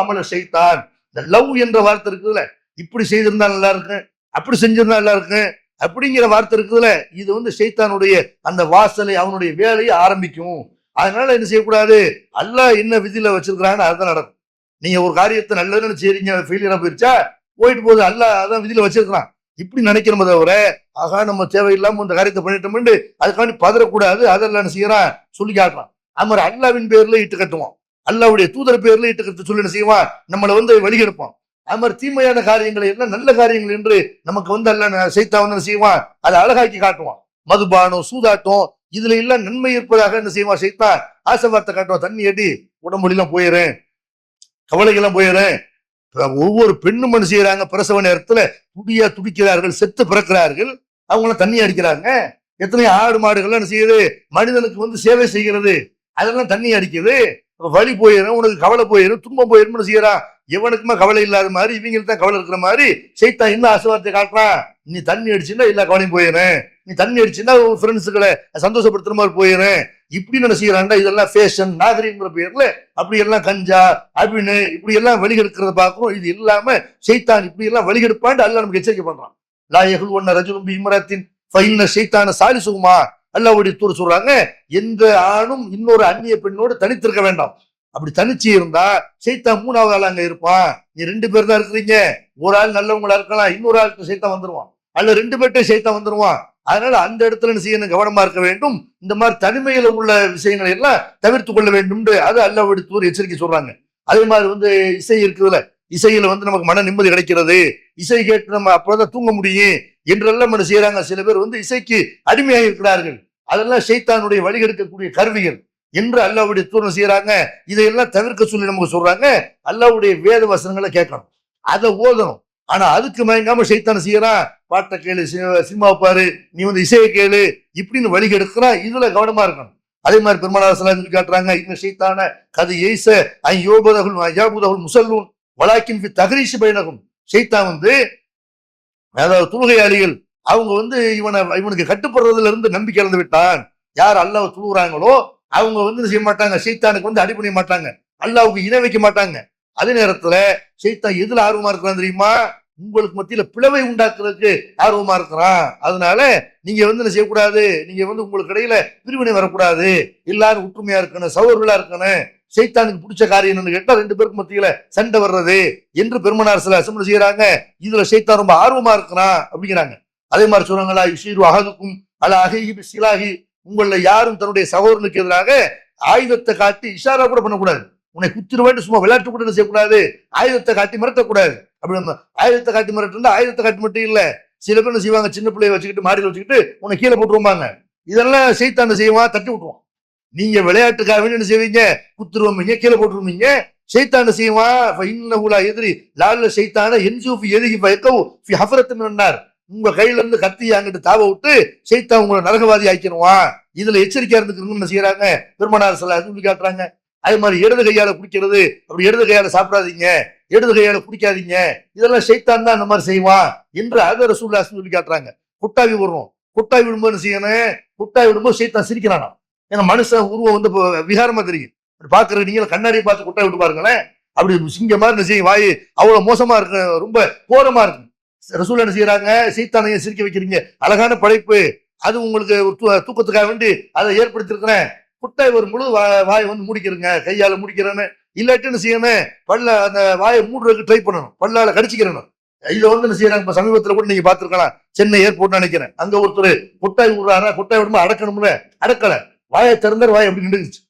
அமல ஷைத்தான், இந்த லவ் என்ற வார்த்தை இருக்குதுல, இப்படி செய்திருந்தா நல்லா இருக்கு, அப்படி செஞ்சிருந்தா நல்லா இருக்கு அப்படிங்கிற வார்த்தை இருக்குதுல, இது வந்து ஷைத்தானுடைய அந்த வாசலை, அவனுடைய வேலையை ஆரம்பிக்கும். அதனால என்ன செய்யக்கூடாது, அல்லாஹ் என்ன விதியில வச்சிருக்கிறான்னு அதுதான் நடக்கும். நீங்க ஒரு காரியத்தை நல்லதுன்னு செய்றீங்க, ஃபெயிலியரா போயிருச்சா, போயிட்டு போகுது, அல்லாஹ் அதான் விதியில வச்சிருக்கிறான் இப்படி நினைக்கிறோமே தவிர, ஆகா நம்ம தேவையில்லாம இந்த காரியத்தை பண்ணிட்டோம்னு அதுக்காண்டி பதறக்கூடாது. அதெல்லாம் என்ன செய்யறான்? சொல்லி காட்டுறான். அது மாதிரி அல்லாவின் பேர்ல இட்டு கட்டுவான், அல்லாஹ்வுடைய தூதர் பேர்ல இட்டு கட்டு சொல்லி என்ன செய்வான், நம்மளை வந்து வழிகெடுப்பான். அது மாதிரி தீமையான காரியங்களை எல்லாம் நல்ல காரியங்கள் என்று நமக்கு வந்து அல்லாஹ் ஷைத்தான் வந்து என்ன செய்வான், அதை அழகாக்கி காட்டுவான். மதுபானம், சூதாட்டம், இதுல எல்லாம் நன்மை இருப்பதாக என்ன செய்வான் ஷைத்தான், ஆசை வார்த்தை காட்டுவான். தண்ணி அடி, உடம்புலாம் போயிடுறேன், கவலைகள்லாம் போயிடுறேன். ஒவ்வொரு பெண்ணும் என்ன செய்யறாங்க, பிரசவ நேரத்துல துடிக்கிறார்கள், செத்து பிறக்கிறார்கள், அவங்களாம் தண்ணி அடிக்கிறாங்க. எத்தனை ஆடு மாடுகள் என்ன செய்யுது, மனிதனுக்கு வந்து சேவை செய்கிறது, அதெல்லாம் தண்ணி அடிக்குது. வலி போயிடும், உனக்கு கவலை போயிடும், துன்பம் போயிடும் செய்யறான். எவனுக்குமா கவலை இல்லாத மாதிரி இவங்களுக்கு தான் கவலை இருக்கிற மாதிரி ஷைத்தான் என்ன ஆசைவார்த்தை காட்டுறான், நீ தண்ணி அடிச்சுன்னா எல்லா கவலையும் போயிடுறேன், நீ தண்ணி அடிச்சுன்னா ஃப்ரெண்ட்ஸுகளை சந்தோஷப்படுத்துற மாதிரி போயிடுறேன், இப்படி என்ன செய்யறான்டா. இதெல்லாம் ஃபேஷன், நாகரிகங்கிற பேர்ல அப்படி எல்லாம் கஞ்சா, அபினு, இப்படி எல்லாம் வழிகெடுக்கிறத பார்க்கிறோம். இது இல்லாம ஷைத்தான் இப்படி எல்லாம் வழிகெடுப்பான்னு அல்லாஹ் நமக்கு எச்சரிக்கை பண்றான். லா யஹ்லுவன்ன ரஜுலுன் பிஇம்ரத்தின் ஃபஇன்ன ஷைத்தான சாலிசுஹுமா, அல்லாஹ்வுடைய தூதர் சொல்றாங்க, எந்த ஆணும் இன்னொரு அந்நிய பெண்ணோடு தனித்திருக்க வேண்டாம். அப்படி தனிச்சு இருந்தா ஷைத்தான் மூணாவது ஆள் அங்க இருப்பான். நீ 2 பேர் தான் இருக்கிறீங்க, ஒரு ஆள் நல்லவங்களா இருக்கலாம், இன்னொரு ஆளுக்கு ஷைத்தான் வந்துருவான், அல்ல 2 பேர்ட்டே ஷைத்தான் வந்துருவான். அதனால அந்த இடத்துல என்ன செய்யணும், கவனமா இருக்க வேண்டும். இந்த மாதிரி தனிமையில உள்ள விஷயங்களை எல்லாம் தவிர்த்து கொள்ள வேண்டும். அது அல்லாஹ்வுடைய தூதர் எச்சரிக்கை சொல்றாங்க. அதே மாதிரி வந்து இசை இருக்குதுல, இசையில வந்து நமக்கு மன நிம்மதி கிடைக்கிறது, இசை கேட்டு நம்ம அப்பதான் தூங்க முடியும் என்றெல்லாம் என்ன செய்யறாங்க. சில பேர் வந்து இசைக்கு அடிமையாக இருக்கிறார்கள். அதெல்லாம் ஷைத்தானுடைய வழிகெடுக்கக்கூடிய கருவிகள் என்று அல்லாஹ்வுடைய தூதர் செய்யறாங்க. இதையெல்லாம் தவிர்க்க சொல்லி நமக்கு சொல்றாங்க. அல்லாஹ்வுடைய வேத வசனங்களை கேட்கணும், அதை ஓதணும். ஆனா அதுக்கு மயங்காம ஷைத்தான் செய்யறான், பாட்டை கேளு, சினிமாவை பாரு, நீ வந்து இசையை கேளு, இப்படின்னு வழிகெடுக்கிறான். இதுல கவனமா இருக்கணும். அதே மாதிரி பெருமானார் ஸல்லல்லாஹு அலைஹி காட்டுறாங்க, இந்த ஷைத்தான கது ஏய்ஸ ஐ யோபதகுல் அஜாபுதகுல் முஸல்லூன் வலாக்கின் ஃபி தஹ்ரீஷ் பைனகும். ஷைத்தான் வந்து அதாவது தொழுகையாளிகள் அவங்க வந்து இவனுக்கு கட்டுப்படுறதுல இருந்து நம்பிக்கை இழந்து விட்டான். யார் அல்லாஹ் தொழுகிறாங்களோ அவங்க வந்து செய்ய மாட்டாங்க, ஷைத்தானுக்கு வந்து அடிபணிய மாட்டாங்க, அல்லாஹ்வுக்கு இணை வைக்க மாட்டாங்க. அதே நேரத்துல ஷைத்தான் எதுல ஆர்வமா இருக்கிறான் தெரியுமா, உங்களுக்கு மத்தியில பிளவை உண்டாக்குறதுக்கு ஆர்வமா இருக்கிறான். அதனால நீங்க என்ன செய்யக்கூடாது, நீங்க உங்களுக்கு இடையில பிரிவினை வரக்கூடாது, எல்லாரும் ஒற்றுமையா இருக்கணும், சகோதரர்களா இருக்கணும். சைத்தானுக்கு பிடிச்ச காரியம் என்னன்னு கேட்டா 2 பேருக்கு மத்தியில சண்டை வர்றது என்று பெருமனார் ஸல்லல்லாஹு அலைஹி வஸல்லம் செய்யறாங்க. இதுல சைத்தான் ரொம்ப ஆர்வமா இருக்கிறான் அப்படிங்கிறாங்க. அதே மாதிரி சொல்றாங்களா, யுஷீரு அஹதுக்கும் அலா அஹீஹி பிஸ்ஸிலாஹி, உங்கள யாரும் தன்னுடைய சகோதரனுக்கு எதிராக ஆயுதத்தை காட்டி இஷாரா கூட பண்ணக்கூடாது. உன்னை குத்திருவேன் சும்மா விளையாட்டு கூட செய்யக்கூடாது, ஆயுதத்தை காட்டி மிரட்டக்கூடாது. அப்படி நம்ம ஆயுதத்தை காட்டி மிரட்டுனா ஆயுதத்தை காட்டி மட்டும் இல்ல, சில பேர் செய்வாங்க, சின்ன பிள்ளைய வச்சுக்கிட்டு மாடியில் வச்சுக்கிட்டு உன்னை கீழே போட்டுருவாங்க. இதெல்லாம் சைத்தான் செய்வான், தட்டி விட்டுருவான். நீங்க விளையாட்டுக்காக வேண்டி என்ன செய்வீங்க, குத்துருவீங்க, கீழே போட்டுருவீங்க. சைத்தான் செய்வான் எதிரி லால சைத்தான என்ஜூஃபி எதிகி பயக்கவு ஃபி ஹஃபரத்து மினன்னார், உங்க கையில இருந்து கத்தி அங்கிட்டு தாவ விட்டு சைத்தான் உங்களை நரகவாதி ஆக்கிடுவான். இதுல எச்சரிக்கையா இருந்துக்கணும்னு செய்யறாங்க பெருமானார் ஸல்லல்லாஹு அலைஹி வஸல்லம் காட்டுறாங்க. அதே மாதிரி இடது கையால குடிக்கிறது, அப்படி இடது கையால சாப்பிடாதீங்க, இடது கையால குடிக்காதீங்க, இதெல்லாம் சைத்தான் தான் அந்த மாதிரி செய்வான் என்று அதை ரசூலுல்லாஹி சொல்லி காட்டுறாங்க. குட்டாவி விடுறோம், குட்டாவி விடும்போது செய்யணும், குட்டாவி விடும்போது சைத்தான் சிரிக்கிறானா. ஏன்னா மனுஷன் உருவம் விகாரமா தெரியும். பாக்குற நீங்க கண்ணாடியை பார்த்து குட்டாவி விட்டு பாருங்களேன், அப்படி சிங்க மாதிரி என்ன செய்யும், வாய் அவ்வளவு மோசமா இருக்கு, ரொம்ப கோரமா இருக்கு. ரசூல் என்ன செய்யறாங்க, சைத்தானையும் சிரிக்க வைக்கிறீங்க, அழகான படைப்பு, அது உங்களுக்கு தூக்கத்துக்காக வேண்டி அதை ஏற்படுத்திருக்கிறேன். குட்டாய் ஒரு முழு வாயை மூடிக்கிறேங்க, கையால முடிக்கிறேன்னு, இல்லாட்டி என்ன செய்யணும், அந்த வாயை மூடுறதுக்கு ட்ரை பண்ணணும், பல்லால கடிச்சிக்கிறணும். இதுல என்ன செய்யறாங்க, இப்ப சமீபத்துல கூட நீங்க பாத்துருக்கலாம், சென்னை ஏர்போர்ட் நினைக்கிறேன், அங்க ஒருத்தர் குட்டாய் விடுறாரா, குட்டாய் விடும்போது அடக்கணும்ல, அடக்கல, வாயை திறந்தார், வாயை அப்படி நின்றுச்சு,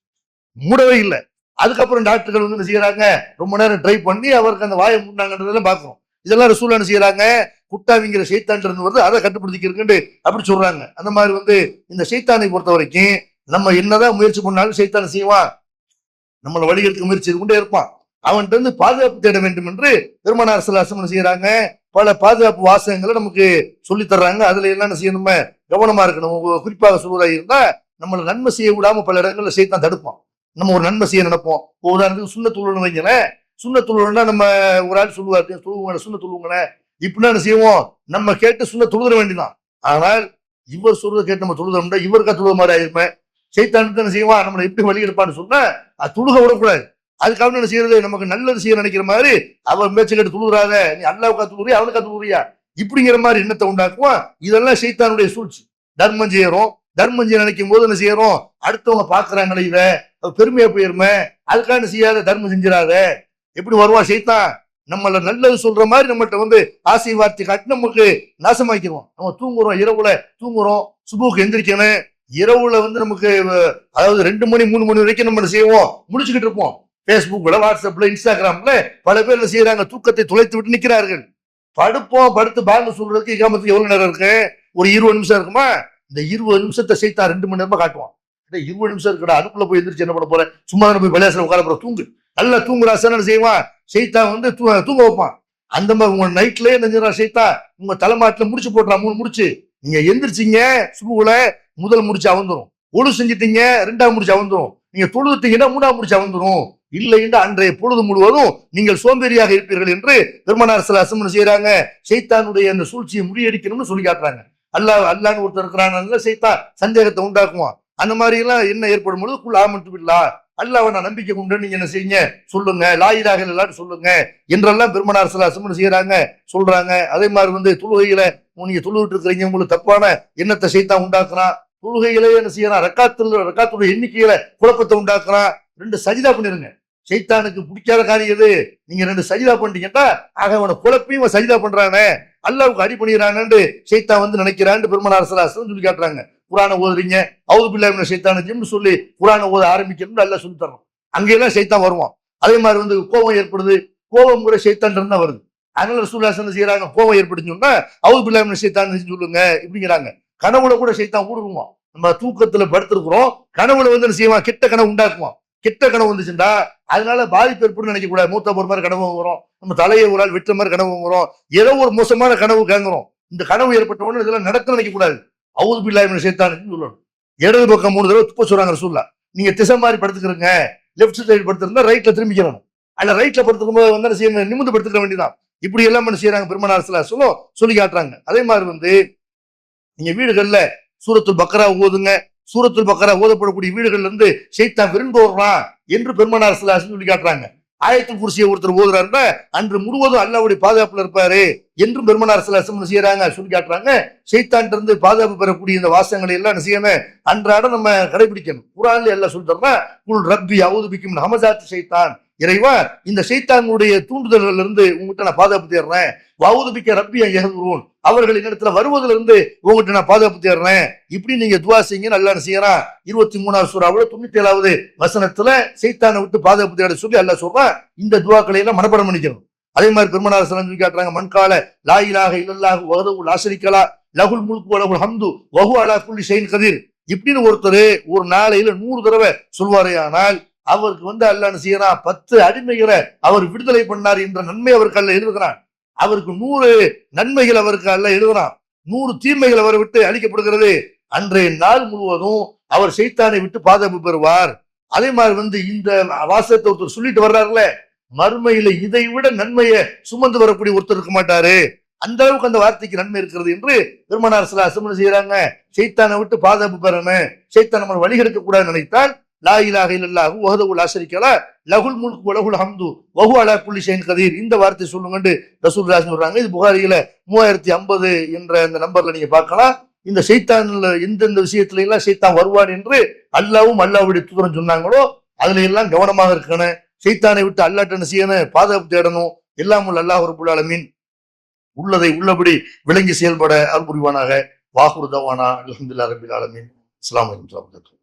மூடவே இல்லை. அதுக்கப்புறம் டாக்டர்கள் என்ன செய்யறாங்க, ரொம்ப நேரம் ட்ரை பண்ணி அவருக்கு அந்த வாயை மூடினாங்கன்றதெல்லாம் பாக்குறோம். இதெல்லாம் ரசூல் என்ன செய்யறாங்க, குட்டாவிங்கிற சைத்தான் இருந்து வருது, அதை கட்டுப்படுத்திக்கிறேன்னு அப்படி சொல்றாங்க. அந்த மாதிரி இந்த சைத்தானை பொறுத்த வரைக்கும் நம்ம என்னதான் முயற்சி பண்ணாலும் சைத்தானை செய்வான், நம்மளை வழிகளுக்கு முயற்சி செய்து கொண்டே இருப்பான். அவன்கிட்ட இருந்து பாதுகாப்பு தேட வேண்டும் என்று பெருமானார் ஸல்லல்லாஹு அலைஹி வஸல்லம் செய்யறாங்க. பல பாதுகாப்பு வாசகங்களை நமக்கு சொல்லி தர்றாங்க. அதுல எல்லாம் என்ன செய்யணும், கவனமா இருக்கணும். குறிப்பாக சொல்வதாக இருந்தா நம்மளை நன்மை செய்ய விடாம பல இடங்கள்ல சைத்தான் தடுப்பான். நம்ம ஒரு நன்மை செய்ய நினைப்போம், உதாரணத்துக்கு சுண்ணத்துள்ளு வைங்களேன், சுண்ணத்துள்ளுன்னா நம்ம ஒரு ஆள் சொல்லுவாரு, சொல்லுவாங்க சுண்ணத்துள்ளுங்களே, இப்படின்னா என்ன செய்வோம், நம்ம கேட்டு சுண்ண தொழுத வேண்டிதான். ஆனால் இவர் சொல்றதை கேட்டு நம்ம தொழுதோம்னா இவருக்கா தொழுத மாதிரி ஆயிருப்பேன். சைத்தான் என்ன செய்வான், நம்மளை எப்படி வழி எடுப்பான்னு சொன்னா அது தொழுக விடக்கூடாது. அதுக்காக என்ன செய்யறது, நமக்கு நல்லது செய்ய நினைக்கிற மாதிரி அவர் மேய்ச்சி கேட்டு தொழுகிறாத, நீ அல்லாவுக்கா தொழுறியா அவனுக்கா தொழுறியா இப்படிங்கிற மாதிரி எண்ணத்தை உண்டாக்குவான். இதெல்லாம் சைத்தானுடைய சூழ்ச்சி. தர்மம் செய்யறோம், தர்மம் செய்ய நினைக்கும் போது என்ன செய்யறோம், அடுத்தவங்க பாக்குறாங்களே இத பெருமையா போயிருமே, அதுக்காக என்ன செய்யாத, தர்மம் செஞ்சிடாத. எப்படி வருவான் சைத்தான், நம்மள நல்லது சொல்ற மாதிரி நம்மகிட்ட ஆசை வார்த்தை காட்டி நமக்கு நாசமாக்கிடுவோம். நம்ம தூங்குறோம், இரவுல தூங்குறோம், சுபுக்கு எந்திரிக்கணும், இரவுல நமக்கு அதாவது 2 மணி 3 மணி வரைக்கும் நம்ம செய்வோம், முடிச்சுக்கிட்டு இருப்போம். பேஸ்புக்ல, வாட்ஸ்அப்ல, இன்ஸ்டாகிராம்ல பல பேர் என்ன செய்யறாங்க, தூக்கத்தை தொலைத்து விட்டு நிக்கிறார்கள். படுப்போம், படுத்து பாங்க சொல்றதுக்கு இகாமத்துக்கு எவ்வளவு நேரம் இருக்கு, ஒரு 20 நிமிஷம் இருக்குமா, இந்த 20 நிமிஷத்தை சைத்தான் 2 மணி நேரமா காட்டுவான். 20 நிமிஷம் இருக்குடா, அதுக்குள்ள போய் எந்திரிச்சு என்ன பண்ண போறேன், சும்மா போய் விளையாசல உட்கார போற, தூங்கு, நல்லா தூங்குறாசன செய்வான் சைத்தான், தூங்க வைப்பான். அந்த மாதிரி உங்க நைட்லயே என்ன சைத்தான் உங்க தலைமாட்டுல முடிச்சு போட்டுறான், 3 முடிச்சு. நீங்க எந்திரிச்சிங்க சுபுல முதல் முடிச்சு அவந்துரும், ஒழு செஞ்சிட்டீங்க 2ஆம் முடிச்சு அவந்துரும், நீங்க தொழுதுட்டீங்கன்னா 3ஆம் முடிச்சு அவந்துரும், இல்லைன்னா அன்றைய பொழுது முழுவதும் நீங்கள் சோம்பேறியாக இருப்பீர்கள் என்று பெருமானார் ஸல்லல்லாஹு அலைஹி வஸல்லம் செய்யறாங்க. சைத்தானுடைய அந்த சூழ்ச்சியை முறியடிக்கணும்னு சொல்லி காட்டுறாங்க. அல்லாஹ்னு ஒருத்தர் இருக்கிறான், சைத்தான் சந்தேகத்தை உண்டாக்குவான். அந்த மாதிரி எல்லாம் என்ன ஏற்படும் பொழுது குல் ஆமன்து பில்லாஹ், அல்லாஹ்வை நான் நம்பிக்கை கொண்டு நீங்க என்ன செய்யுங்க, சொல்லுங்க, லா இலாஹ இல்லல்லாஹ் சொல்லுங்க என்றெல்லாம் பெருமானார் ஸல்லல்லாஹு அலைஹி வஸல்லம் செய்யறாங்க, சொல்றாங்க. அதே மாதிரி தொழுகையில நீங்க தொழுவிட்டு இருக்கிறீங்க, உங்களுக்கு தப்பான எண்ணத்தை சைத்தான் உண்டாக்குறான். தொழுகையிலே என்ன செய்யறான், ரக்காத்துடைய எண்ணிக்கையில குழப்பத்தை உண்டாக்குறான். 2 சஜிதா பண்ணிருங்க. சைத்தானுக்கு பிடிக்காத காரியம் எது, நீங்க 2 சஜிதா பண்ணிட்டீங்கன்னா ஆக அவனை குழப்பையும் சஜிதா பண்றானே, அல்லாஹ்வுக்கு அடி பண்ணிடுறான்னு சைத்தான் நினைக்கிறான்னு பெருமானார் ஸல்லல்லாஹு அலைஹி வஸல்லம் சொல்லி காட்டுறாங்க. குர்ஆனை ஓதுறீங்க, அவுது பில்லாஹி மினஷ் ஷைத்தானிர் ரஜீம்னு சொல்லி குர்ஆனை ஓத ஆரம்பிக்கணும்னு அல்லாஹ் சொல்லி தரணும். அங்கெல்லாம் சைத்தான் வருவான். அதே மாதிரி கோபம் ஏற்படுது, கோபம் கூட சைத்தான் இருந்தா வருது. அதனால ரசூலுல்லாஹி ஸல்லல்லாஹு அலைஹி வஸல்லம் செய்யறாங்க, கோபம் ஏற்படுச்சுன்னு சொன்னா அவுது பில்லாஹி மினஷ் ஷைத்தானிர் சொல்லுங்க இப்படிங்கிறாங்க. கனவுல கூட சைத்தான் ஊடுருவான். நம்ம தூக்கத்துல படுத்திருக்கிறோம், கனவுல என்ன செய்வான், கெட்ட கனவு உண்டாக்குவான். கெட்ட கனவு வந்துச்சுண்டா அதனால பாதிப்பு ஏற்படும் நினைக்க கூடாது. மூத்த ஒரு மாதிரி கனவு வரும், நம்ம தலையை ஒரு ஆள் வெட்ட மாதிரி கனவு வரும், ஏதோ ஒரு மோசமான கனவு கேங்குறோம். இந்த கனவு ஏற்பட்ட உடனே இதெல்லாம் நடக்க நினைக்க கூடாது, அவுது பில்லாஹி மினஷ் ஷைத்தானிர் சொல்லணும். இடது பக்கம் 3 தடவை துப்ப சொல்றாங்க ரசூலுல்லாஹ். நீங்க திசை மாதிரி படுத்துக்கிறீங்க, லெப்ட் சைடு படுத்திருந்தா ரைட்ல திரும்பிக்கிறணும், அல்ல ரைட்ல படுத்துக்கும் போது என்ன செய்யணும், நிமிந்து படுத்துக்க வேண்டியதான். இப்படி எல்லாம் என்ன செய்யறாங்க பெருமானார் ஸல்லல்லாஹு அலைஹி வஸல்லம் சொல்லி காட்டுறாங்க. அதே மாதிரி நீங்க வீடுகள்ல சூரத்துல் பக்ரா ஓதுங்க. சூரத்துல் பக்ரா ஓதப்படக்கூடிய வீடுகள்ல இருந்து சைத்தான் விரும்புறான் என்று பெருமானார் ஸல்லல்லாஹு அலைஹி வஸல்லம் சொல்லி காட்டுறாங்க. ஆயத்துல் குர்சியை ஒருத்தர் ஓதுறாருன்னா அன்று முழுவதும் அல்லாஹ்வுடைய பாதுகாப்புல இருப்பாரு என்றும் பெருமானார் ஸல்லல்லாஹு அலைஹி வஸல்லம் செய்யறாங்க, சொல்லி காட்டுறாங்க. ஷைத்தான்ட்ட இருந்து பாதுகாப்பு பெறக்கூடிய இந்த வாசகங்களை எல்லாம் என்ன செய்யணும், அன்றாடம் நம்ம கடைபிடிக்கணும். குர்ஆன்ல எல்லாம் சொல்லி தர்றா, குல் ரப்பி அஊது பிக்கும் மின் ஹமஸாத்தி ஷைத்தான், இறைவா இந்த ஷைத்தானுடைய தூண்டுதல்கள் இருந்து உங்ககிட்ட நான் பாதுகாப்பு தேடுறேன். வஊது பிக்க ரப்பி அன் யஹ்துரூன், அவர்கள் இடத்துல வருவதிலிருந்து இருந்து உங்ககிட்ட நான் பாதுகாப்பு தேடுறேன். இப்படி நீங்க துஆ செய்யுங்க. அல்லாஹ் என்ன செய்யறான், 23வது சூராவுல 97வது வசனத்துல ஷைத்தானை விட்டு பாதுகாப்பு தேட சொல்லி அல்லாஹ் சொல்றான். இந்த துஆக்களை எல்லாம் மனப்பாடம் பண்ணிக்கணும். அதே மாதிரி பெருமானார் ஸல்லல்லாஹு அலைஹி வஸல்லம் காட்டுறாங்க, மன்கால லா இலாஹ இல்லல்லாஹு வஹ்தஹு லா ஷரீக லஹு லஹுல் முல்கு வ லஹுல் ஹம்து வ ஹுவ அலா குல்லி ஷைஇன் கதீர். இப்படின்னு ஒருத்தர் ஒரு நாளையில 100 தடவை சொல்வாரேயானால் அவருக்கு அல்லாஹ் என்ன செய்யறான், 10 அடிமைகளை அவர் விடுதலை பண்ணார் என்ற நன்மை அவருக்கு அல்ல எழுதுகிறான். அவருக்கு 100 நன்மைகள் அவருக்கு அல்ல எழுதுறான். 100 தீமைகள் அவரை விட்டு அளிக்கப்படுகிறது. அன்றைய நாள் முழுவதும் அவர் ஷைத்தானை விட்டு பாதுகாப்பு பெறுவார். அதே மாதிரி இந்த வாசகத்தை ஒருத்தர் சொல்லிட்டு வர்றாருல, மறுமையில இதை விட நன்மையை சுமந்து வரக்கூடிய ஒருத்தர் இருக்க மாட்டாரு. அந்த அளவுக்கு அந்த வார்த்தைக்கு நன்மை இருக்கிறது என்று பெருமானார் ஸல்லல்லாஹு அலைஹி வஸல்லம் செய்யறாங்க. ஷைத்தானை விட்டு பாதுகாப்பு பெறணும், ஷைத்தான் நம்ம வழிகெடுக்க கூடாதுன்னு நினைத்தால் லா இலாஹ இல்லல்லாஹு வஹ்தஹு லா ஷரீக லஹு லஹுல் முல்கு வ லஹுல் ஹம்து வ ஹுவ அலா குல்லி ஷைஇன் கதீர், இந்த வார்த்தை சொல்லுங்கன்னு ரசூலுல்லாஹி சொல்றாங்க. இது புகாரியில 3050 என்ற அந்த நம்பர்ல நீங்க பார்க்கலாம். இந்த ஷைத்தான்ல எந்தெந்த விஷயத்துல எல்லாம் ஷைத்தான் வருவான் என்று அல்லாஹ்வும் அல்லாஹ்வுடைய தூதரும் சொன்னாங்களோ அதுல எல்லாம் கவனமாக இருக்கணும். ஷைத்தானை விட்டு அல்லாஹ்ட்ட என்ன செய்யணும், பாதுகாப்பு தேடணும். எல்லாம் அல்லாஹ் ரப்புல் ஆலமீன் உள்ளதை உள்ளபடி விளங்கி செயல்பட அருள் புரிவானாக. வாஹிரு தவானா அல்ஹம்துலில்லாஹி ரப்பில் ஆலமீன். அஸ்ஸலாமு அலைக்கும்.